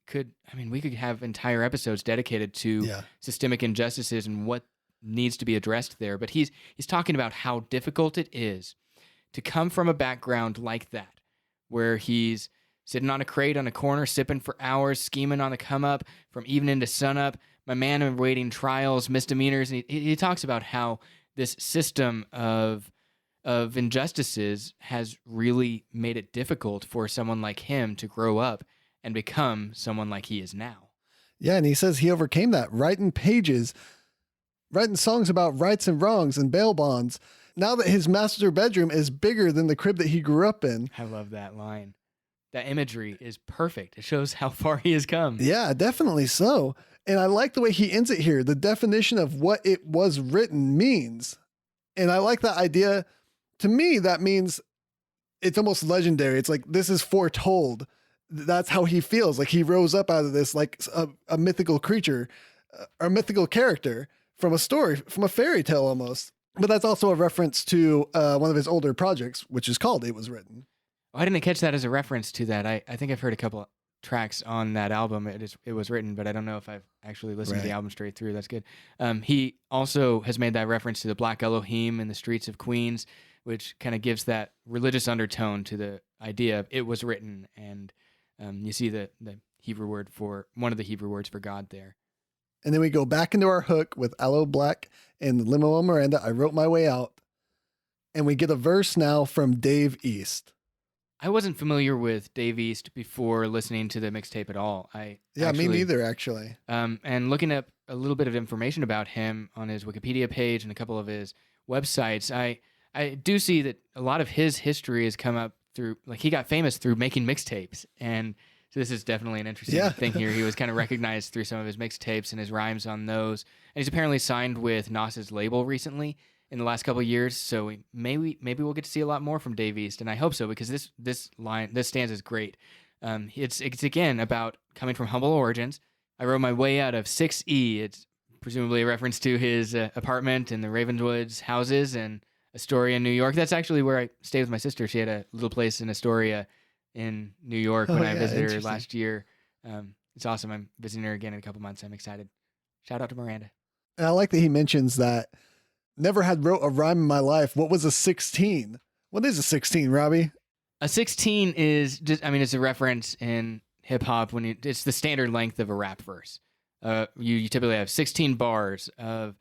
we could have entire episodes dedicated to systemic injustices and what needs to be addressed there. But he's talking about how difficult it is to come from a background like that, where he's sitting on a crate on a corner, sipping for hours, scheming on the come up from evening to sunup, my man awaiting trials, misdemeanors. And he talks about how this system of injustices has really made it difficult for someone like him to grow up and become someone like he is now. Yeah, and he says he overcame that, writing songs about rights and wrongs and bail bonds. Now that his master bedroom is bigger than the crib that he grew up in. I love that line. That imagery is perfect. It shows how far he has come. Yeah, definitely so. And I like the way he ends it here. The definition of what it was written means. And I like that idea. To me, that means it's almost legendary. It's like, this is foretold. That's how he feels. Like he rose up out of this, like a mythical creature, or a mythical character from a story, from a fairy tale almost. But that's also a reference to one of his older projects, which is called It Was Written. Oh, I didn't catch that as a reference to that. I think I've heard a couple tracks on that album. It was written, but I don't know if I've actually listened to the album straight through. That's good. He also has made that reference to the Black Elohim in the streets of Queens, which kind of gives that religious undertone to the idea of it was written. And you see the Hebrew word for one of the Hebrew words for God there. And then we go back into our hook with Aloe Black and Limo Miranda. I wrote my way out. And we get a verse now from Dave East. I wasn't familiar with Dave East before listening to the mixtape at all. Me neither, actually. And looking up a little bit of information about him on his Wikipedia page and a couple of his websites, I do see that a lot of his history has come up through, like, he got famous through making mixtapes. And so this is definitely an interesting thing here. He was kind of recognized through some of his mixtapes and his rhymes on those. And he's apparently signed with Nas's label recently in the last couple of years. So maybe we'll get to see a lot more from Dave East. And I hope so, because this stanza is great. It's again about coming from humble origins. I wrote my way out of 6E. It's presumably a reference to his apartment in the Ravenswoods houses in Astoria, New York. That's actually where I stayed with my sister. She had a little place in Astoria in New York when I visited her last year. It's awesome. I'm visiting her again in a couple months. I'm excited. Shout out to Miranda. And I like that he mentions that never had wrote a rhyme in my life. What was a 16? What is a 16, Robbie? A 16 is just, it's a reference in hip hop when it's the standard length of a rap verse. You typically have 16 bars of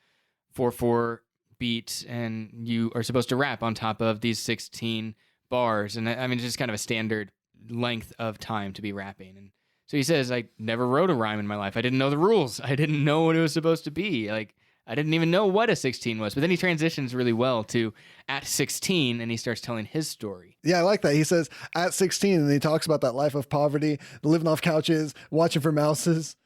4/4 beats, and you are supposed to rap on top of these 16 bars. And it's just kind of a standard length of time to be rapping. And so he says, I never wrote a rhyme in my life. I didn't know the rules. I didn't know what it was supposed to be. Like, I didn't even know what a 16 was. But then he transitions really well to at 16, and he starts telling his story. Yeah, I like that. He says at 16, and he talks about that life of poverty, living off couches, watching for mouses.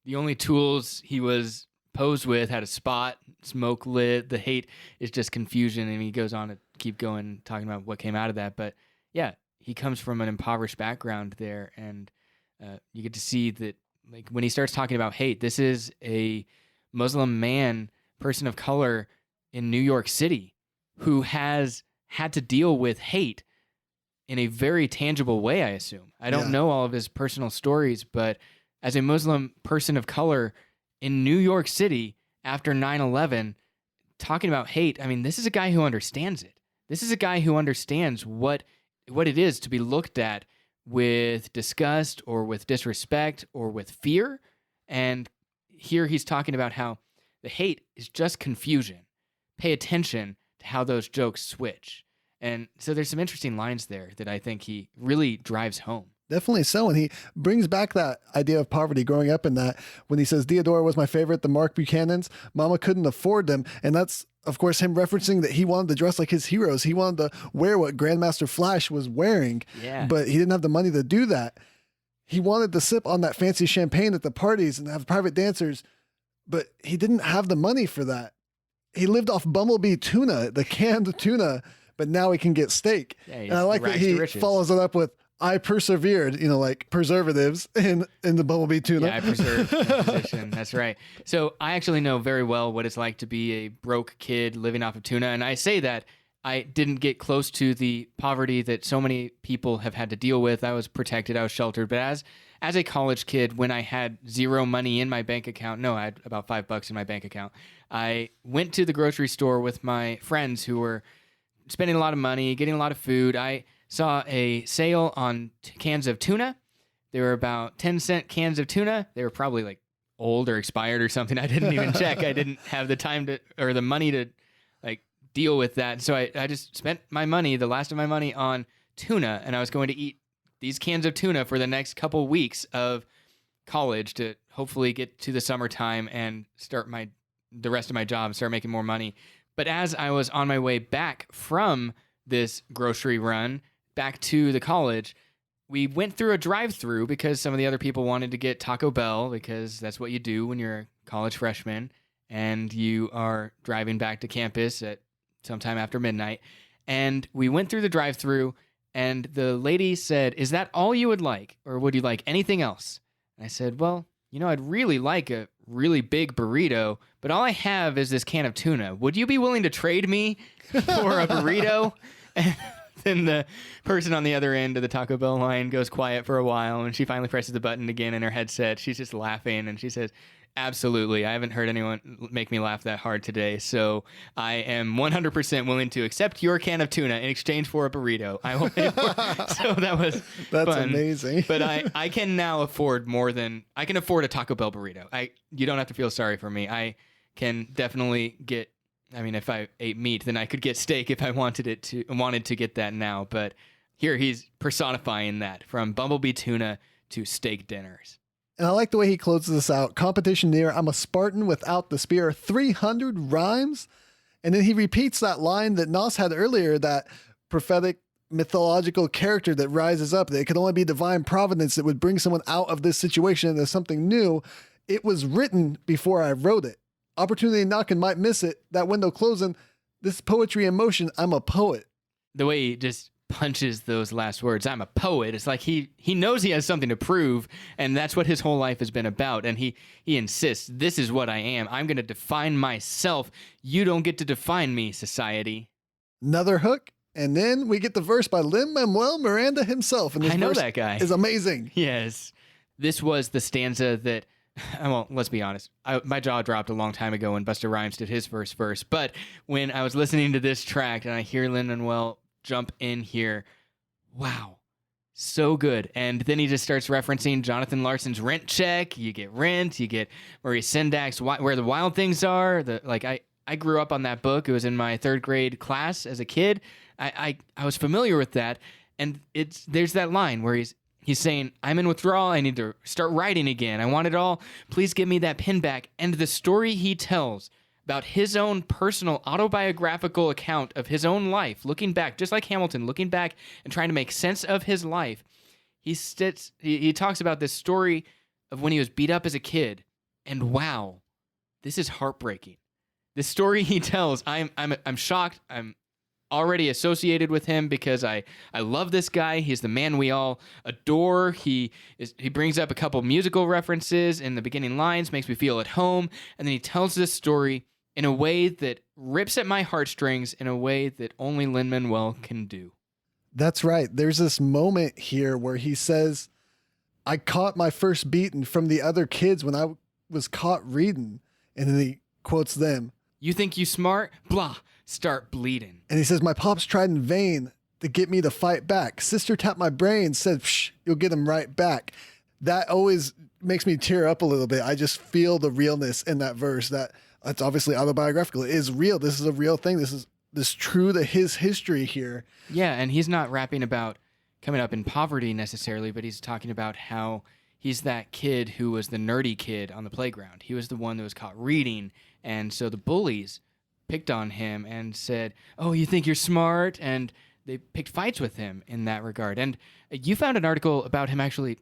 The only tools he was posed with had a spot, smoke lit. The hate is just confusion. And he goes on to keep going, talking about what came out of that. But yeah, he comes from an impoverished background there. And you get to see that, like, when he starts talking about hate, this is a Muslim man, person of color in New York City who has had to deal with hate in a very tangible way, I assume. I don't know all of his personal stories, but as a Muslim person of color in New York City after 9/11, talking about hate, I mean, this is a guy who understands it. This is a guy who understands what it is to be looked at with disgust or with disrespect or with fear. And here he's talking about how the hate is just confusion. Pay attention to how those jokes switch. And so there's some interesting lines there that I think he really drives home. Definitely so. And he brings back that idea of poverty growing up in that when he says, Theodora was my favorite, the Mark Buchanans, Mama couldn't afford them. And that's, of course, him referencing that he wanted to dress like his heroes. He wanted to wear what Grandmaster Flash was wearing, but he didn't have the money to do that. He wanted to sip on that fancy champagne at the parties and have private dancers, but he didn't have the money for that. He lived off Bumblebee tuna, the canned tuna, but now he can get steak. Yeah, and I like that he follows it up with, I persevered, like preservatives in the Bumblebee tuna. Yeah, I preserved my position. That's right. So I actually know very well what it's like to be a broke kid living off of tuna. And I say that I didn't get close to the poverty that so many people have had to deal with. I was protected. I was sheltered. But as a college kid, when I had zero money in my bank account, I had about $5 in my bank account, I went to the grocery store with my friends who were spending a lot of money, getting a lot of food. I saw a sale on cans of tuna. They were about 10-cent cans of tuna. They were probably like old or expired or something. I didn't even check. I didn't have the time or the money to like deal with that. So I just spent my money, the last of my money, on tuna, and I was going to eat these cans of tuna for the next couple weeks of college to hopefully get to the summertime and start the rest of my job, start making more money. But as I was on my way back from this grocery run back to the college, we went through a drive-through because some of the other people wanted to get Taco Bell because that's what you do when you're a college freshman and you are driving back to campus at sometime after midnight. And we went through the drive-through and the lady said, "Is that all you would like, or would you like anything else?" And I said, "Well, I'd really like a really big burrito, but all I have is this can of tuna. Would you be willing to trade me for a burrito?" And then the person on the other end of the Taco Bell line goes quiet for a while, and she finally presses the button again in her headset. She's just laughing, and she says, "Absolutely. I haven't heard anyone make me laugh that hard today, so I am 100% willing to accept your can of tuna in exchange for a burrito." I will pay for it. So that's fun. Amazing. But I can now afford I can afford a Taco Bell burrito. You don't have to feel sorry for me. I can definitely get, if I ate meat, then I could get steak if I wanted to get that now. But here he's personifying that, from Bumblebee tuna to steak dinners. And I like the way he closes this out. Competition near, I'm a Spartan without the spear. 300 rhymes. And then he repeats that line that Nos had earlier, that prophetic mythological character that rises up, that it could only be divine providence that would bring someone out of this situation into something new. It was written before I wrote it. Opportunity knocking, might miss it. That window closing. This poetry in motion. I'm a poet. The way he just punches those last words, "I'm a poet," it's like he knows he has something to prove, and that's what his whole life has been about. And he insists, "This is what I am. I'm going to define myself. You don't get to define me, society." Another hook, and then we get the verse by Lin-Manuel Miranda himself. And this I know verse that guy is amazing. Yes, this was the stanza that, well, let's be honest, my jaw dropped a long time ago when Busta Rhymes did his first verse. But when I was listening to this track and I hear Lin-Manuel jump in here, wow, so good. And then he just starts referencing Jonathan Larson's Rent Check. You get Rent, you get Maurice Sendak's Where the Wild Things Are. I grew up on that book. It was in my 3rd grade class as a kid. I was familiar with that. And there's that line where he's saying, "I'm in withdrawal. I need to start writing again. I want it all. Please give me that pen back." And the story he tells about his own personal autobiographical account of his own life, looking back, just like Hamilton, looking back and trying to make sense of his life. He talks about this story of when he was beat up as a kid, and wow, this is heartbreaking. The story he tells, I'm shocked. I'm already associated with him because I love this guy. He's the man we all adore. He brings up a couple musical references in the beginning lines, makes me feel at home, and then he tells this story in a way that rips at my heartstrings in a way that only Lin-Manuel can do. That's right. There's this moment here where he says, I caught my first beating from the other kids when I was caught reading. And then he quotes them. You think you smart? Blah. Start bleeding. And he says, my pops tried in vain to get me to fight back. Sister tapped my brain, said, psh, you'll get him right back. That always makes me tear up a little bit. I just feel the realness in that verse. That's obviously autobiographical. It is real. This is a real thing. This is true to his history here. Yeah, and he's not rapping about coming up in poverty necessarily, but he's talking about how he's that kid who was the nerdy kid on the playground. He was the one that was caught reading, and so the bullies picked on him and said, oh, you think you're smart? And they picked fights with him in that regard. And you found an article about him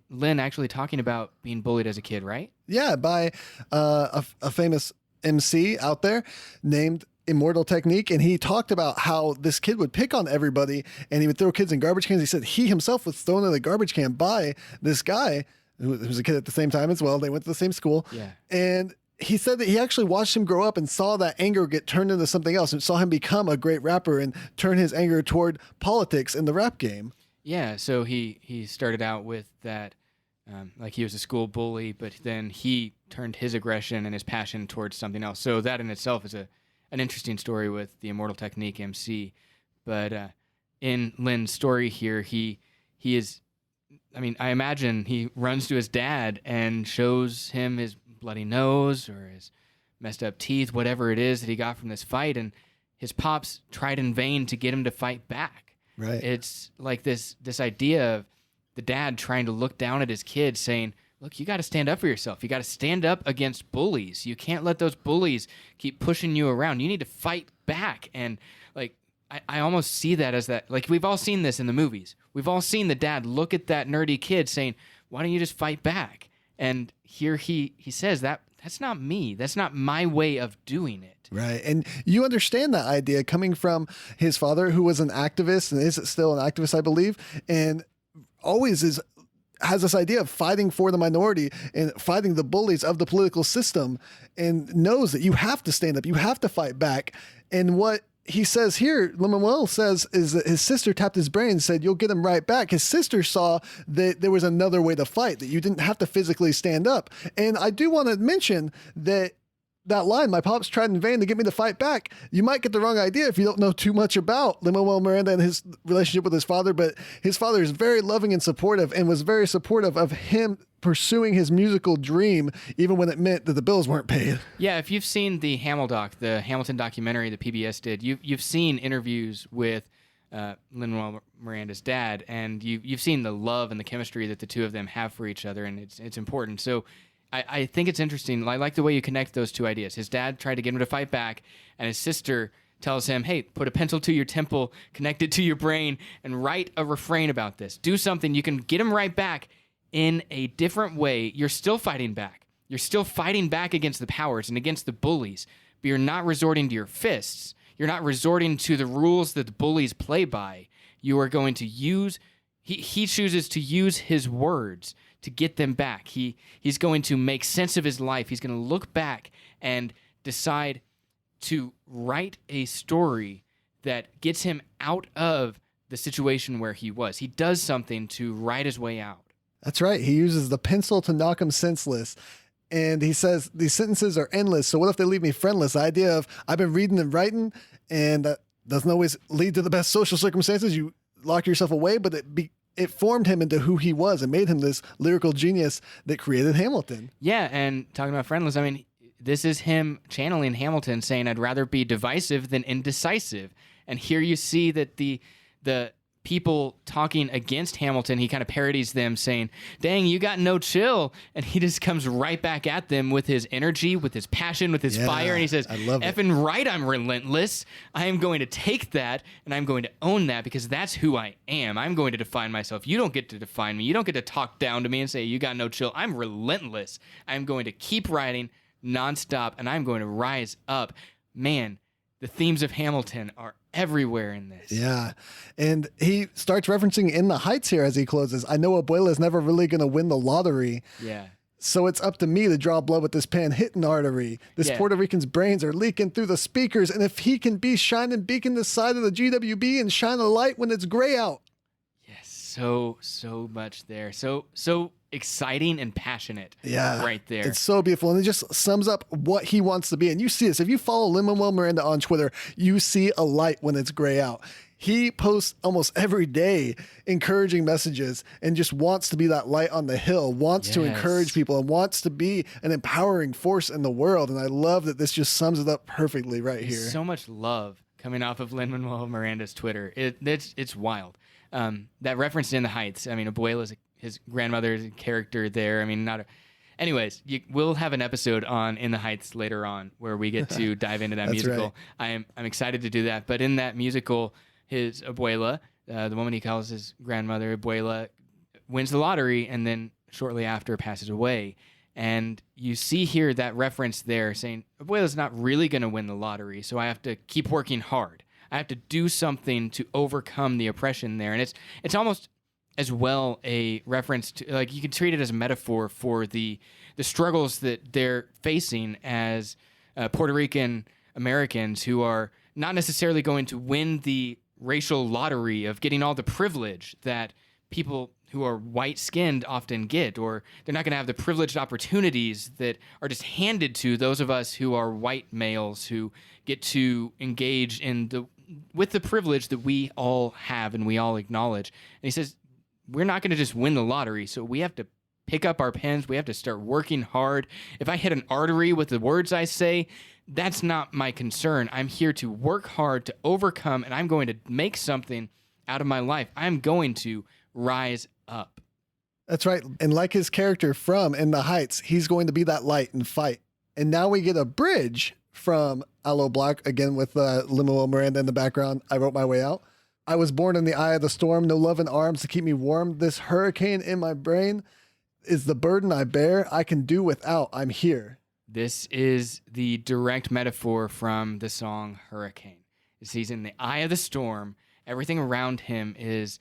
Lin actually talking about being bullied as a kid, right? Yeah, by a famous MC out there named Immortal Technique. And he talked about how this kid would pick on everybody and he would throw kids in garbage cans. He said he himself was thrown in a garbage can by this guy who was a kid at the same time as well. They went to the same school. Yeah. And he said that he actually watched him grow up and saw that anger get turned into something else and saw him become a great rapper and turn his anger toward politics in the rap game. Yeah, so he started out with that, like he was a school bully, but then he turned his aggression and his passion towards something else. So that in itself is an interesting story with the Immortal Technique MC. But in Lin's story here, he is, I mean, I imagine he runs to his dad and shows him his bloody nose or his messed up teeth, whatever it is that he got from this fight, and his pops tried in vain to get him to fight back. Right. It's like this idea of the dad trying to look down at his kid saying, look, you got to stand up for yourself. You got to stand up against bullies. You can't let those bullies keep pushing you around. You need to fight back. And like, I almost see that as that, like we've all seen this in the movies. We've all seen the dad look at that nerdy kid saying, why don't you just fight back? And here he says that's not me. That's not my way of doing it. Right. And you understand that idea coming from his father, who was an activist and is still an activist, I believe, and always has this idea of fighting for the minority and fighting the bullies of the political system, and knows that you have to stand up. You have to fight back. And what he says here, Lin-Manuel says, is that his sister tapped his brain and said, you'll get him right back. His sister saw that there was another way to fight, that you didn't have to physically stand up. And I do want to mention that line, my pops tried in vain to get me to fight back. You might get the wrong idea if you don't know too much about Lin-Manuel Miranda and his relationship with his father, but his father is very loving and supportive and was very supportive of him pursuing his musical dream, even when it meant that the bills weren't paid. Yeah, if you've seen the the Hamilton documentary that PBS did, you've seen interviews with Lin-Manuel Miranda's dad, and you've seen the love and the chemistry that the two of them have for each other, and it's important. So I think it's interesting. I like the way you connect those two ideas. His dad tried to get him to fight back, and his sister tells him, hey, put a pencil to your temple, connect it to your brain, and write a refrain about this. Do something. You can get him right back in a different way. You're still fighting back. You're still fighting back against the powers and against the bullies, but you're not resorting to your fists. You're not resorting to the rules that the bullies play by. You are going to use, he chooses to use his words to get them back. He's going to make sense of his life. He's going to look back and decide to write a story that gets him out of the situation where he was. He does something to write his way out. That's right. He uses the pencil to knock him senseless. And he says, these sentences are endless. So what if they leave me friendless? The idea of I've been reading and writing, and that doesn't always lead to the best social circumstances. You lock yourself away, but it formed him into who he was and made him this lyrical genius that created Hamilton. Yeah, and talking about friendless, I mean, this is him channeling Hamilton, saying, I'd rather be divisive than indecisive. And here you see that the people talking against Hamilton, he kind of parodies them, saying, dang, you got no chill. And he just comes right back at them with his energy, with his passion, with his fire. And he says, effing right, I'm relentless. I am going to take that and I'm going to own that because that's who I am. I'm going to define myself. You don't get to define me. You don't get to talk down to me and say, you got no chill. I'm relentless. I'm going to keep writing nonstop and I'm going to rise up. Man, the themes of Hamilton are everywhere in this. Yeah. And he starts referencing In the Heights here as he closes. I know Abuela's never really going to win the lottery. Yeah. So it's up to me to draw blood with this pen, hitting artery. This Yeah. Puerto Rican's brains are leaking through the speakers. And if he can be shining beacon the side of the GWB and shine a light when it's gray out. Yes, so much there. So exciting and passionate. Yeah. Right there. It's so beautiful. And it just sums up what he wants to be. And you see this. If you follow Lin-Manuel Miranda on Twitter, you see a light when it's gray out. He posts almost every day encouraging messages and just wants to be that light on the hill, wants to Yes. encourage people, and wants to be an empowering force in the world. And I love that this just sums it up perfectly right here. So much love coming off of Lin-Manuel Miranda's Twitter. It's wild. That reference to In the Heights. I mean, Abuela's his grandmother's character there. I mean, not a... Anyways, we'll have an episode on In the Heights later on where we get to dive into that That's musical. right. I'm excited to do that. But in that musical, his abuela, the woman he calls his grandmother, abuela, wins the lottery and then shortly after passes away. And you see here that reference there saying, abuela's not really going to win the lottery, so I have to keep working hard. I have to do something to overcome the oppression there. And it's almost as well a reference to, like, you can treat it as a metaphor for the struggles that they're facing as Puerto Rican Americans who are not necessarily going to win the racial lottery of getting all the privilege that people who are white-skinned often get, or they're not going to have the privileged opportunities that are just handed to those of us who are white males who get to engage with the privilege that we all have and we all acknowledge. And he says, we're not going to just win the lottery, so we have to pick up our pens. We have to start working hard. If I hit an artery with the words I say, that's not my concern. I'm here to work hard to overcome, and I'm going to make something out of my life. I'm going to rise up. That's right. And like his character from In the Heights, he's going to be that light and fight. And now we get a bridge from Aloe Black, again with Lin-Manuel Miranda in the background. I wrote my way out. I was born in the eye of the storm, no love and arms to keep me warm. This hurricane in my brain is the burden I bear. I can do without. I'm here. This is the direct metaphor from the song Hurricane. He's in the eye of the storm. Everything around him is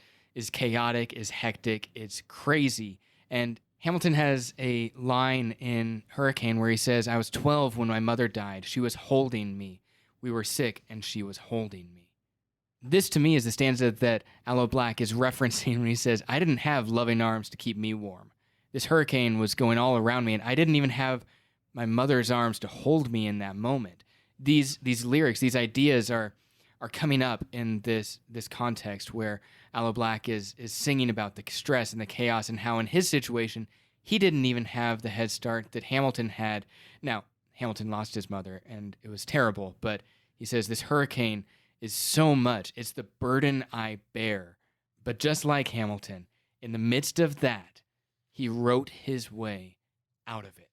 chaotic, is hectic, it's crazy. And Hamilton has a line in Hurricane where he says, I was 12 when my mother died. She was holding me. We were sick and she was holding me. This to me is the stanza that Aloe Black is referencing when he says, I didn't have loving arms to keep me warm. This hurricane was going all around me and I didn't even have my mother's arms to hold me in that moment. These lyrics, these ideas are coming up in this context where Aloe Black is singing about the stress and the chaos and how in his situation, he didn't even have the head start that Hamilton had. Now, Hamilton lost his mother and it was terrible, but he says this hurricane is so much. It's the burden I bear. But just like Hamilton, in the midst of that, he wrote his way out of it.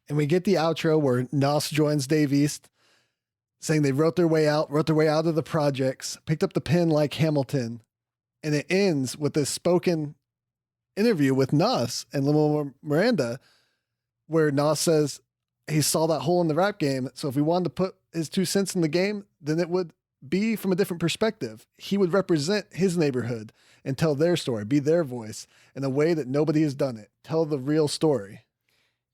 And we get the outro where Nos joins Dave East, saying they wrote their way out of the projects, picked up the pen like Hamilton. And it ends with this spoken interview with Nos and Lin-Manuel Miranda, where Nos says he saw that hole in the rap game. So if he wanted to put his 2 cents in the game, then it would be from a different perspective. He would represent his neighborhood and tell their story, be their voice in a way that nobody has done it. Tell the real story.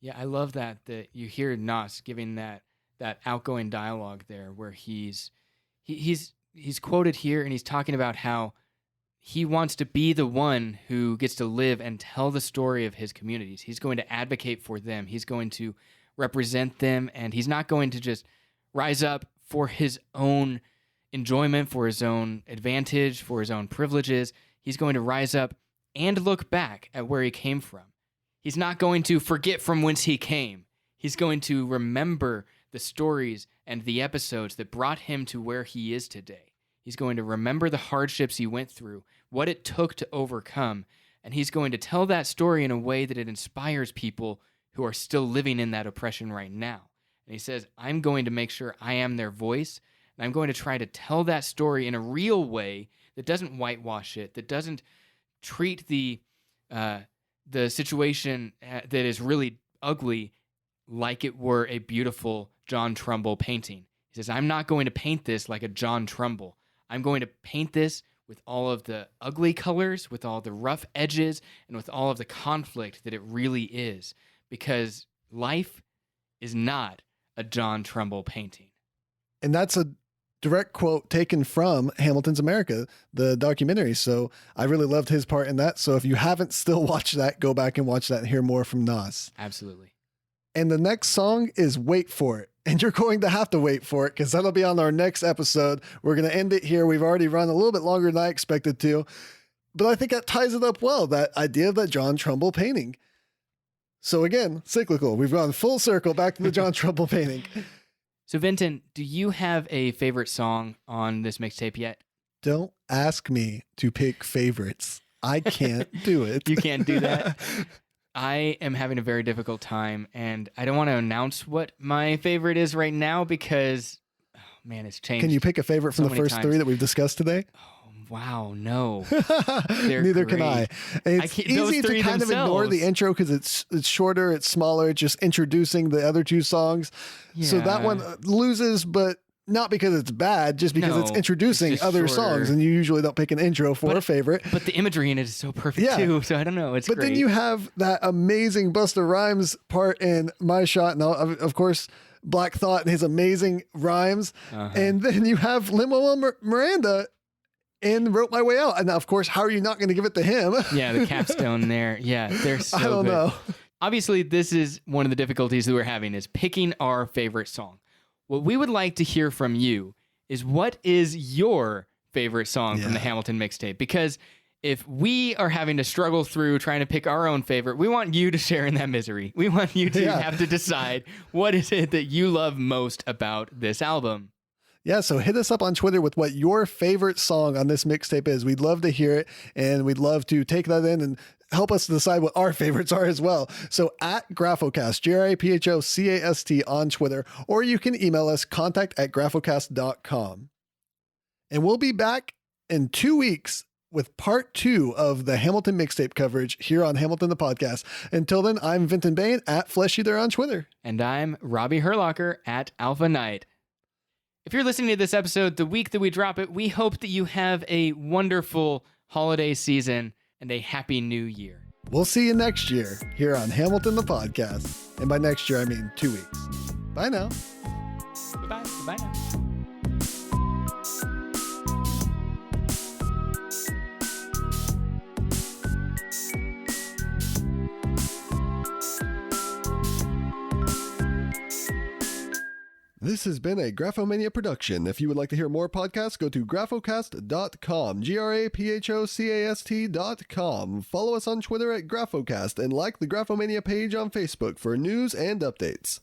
Yeah, I love that you hear Nas giving that outgoing dialogue there where he's quoted here and he's talking about how he wants to be the one who gets to live and tell the story of his communities. He's going to advocate for them. He's going to represent them, and he's not going to just rise up for his own enjoyment, for his own advantage, for his own privileges. He's going to rise up and look back at where he came from. He's not going to forget from whence he came. He's going to remember the stories and the episodes that brought him to where he is today. He's going to remember the hardships he went through, what it took to overcome, and he's going to tell that story in a way that it inspires people who are still living in that oppression right now. And he says, I'm going to make sure I am their voice, and I'm going to try to tell that story in a real way that doesn't whitewash it, that doesn't treat the situation that is really ugly like it were a beautiful John Trumbull painting. He says, I'm not going to paint this like a John Trumbull. I'm going to paint this with all of the ugly colors, with all the rough edges, and with all of the conflict that it really is. because life is not a John Trumbull painting. And that's a direct quote taken from Hamilton's America, the documentary. So I really loved his part in that. So if you haven't still watched that, go back and watch that and hear more from Nas. Absolutely. And the next song is Wait For It. And you're going to have to wait for it because that'll be on our next episode. We're going to end it here. We've already run a little bit longer than I expected to. But I think that ties it up well, that idea of that John Trumbull painting. So again, cyclical. We've gone full circle back to the John Trumbull painting. So, Vinton, do you have a favorite song on this mixtape yet? Don't ask me to pick favorites. I can't do it. You can't do that? I am having a very difficult time, and I don't want to announce what my favorite is right now because, oh, man, it's changed. Can you pick a favorite from the first three that we've discussed today? Oh, wow, no. Neither can I. It's easy to kind of ignore the intro because it's shorter, it's smaller, it's just introducing the other two songs. Yeah. So that one loses, but not because it's bad, just because it's introducing other songs, and you usually don't pick an intro for a favorite. But the imagery in it is so perfect too, so I don't know. It's great. But then you have that amazing Busta Rhymes part in My Shot, and of course, Black Thought and his amazing rhymes. And then you have Lin-Manuel Miranda in Wrote My Way Out. And of course, how are you not going to give it to him? Yeah, the capstone there. Yeah, they're so good. I don't know. Obviously, this is one of the difficulties that we're having is picking our favorite song. What we would like to hear from you is what is your favorite song from the Hamilton Mixtape? Because if we are having to struggle through trying to pick our own favorite, we want you to share in that misery. We want you to have to decide what is it that you love most about this album. Yeah, so hit us up on Twitter with what your favorite song on this mixtape is. We'd love to hear it, and we'd love to take that in and help us decide what our favorites are as well. So at Graphocast, GRAPHOCAST on Twitter, or you can email us contact@graphocast.com. And we'll be back in 2 weeks with part 2 of the Hamilton Mixtape coverage here on Hamilton the Podcast. Until then, I'm Vinton Bayne at Flesh Eater on Twitter. And I'm Robbie Hurlocker at Alpha Knight. If you're listening to this episode the week that we drop it, we hope that you have a wonderful holiday season and a happy new year. We'll see you next year here on Hamilton the Podcast. And by next year, I mean 2 weeks. Bye now. Goodbye. Goodbye now. This has been a Graphomania production. If you would like to hear more podcasts, go to graphocast.com, GRAPHOCAST.com. Follow us on Twitter at Graphocast and like the Graphomania page on Facebook for news and updates.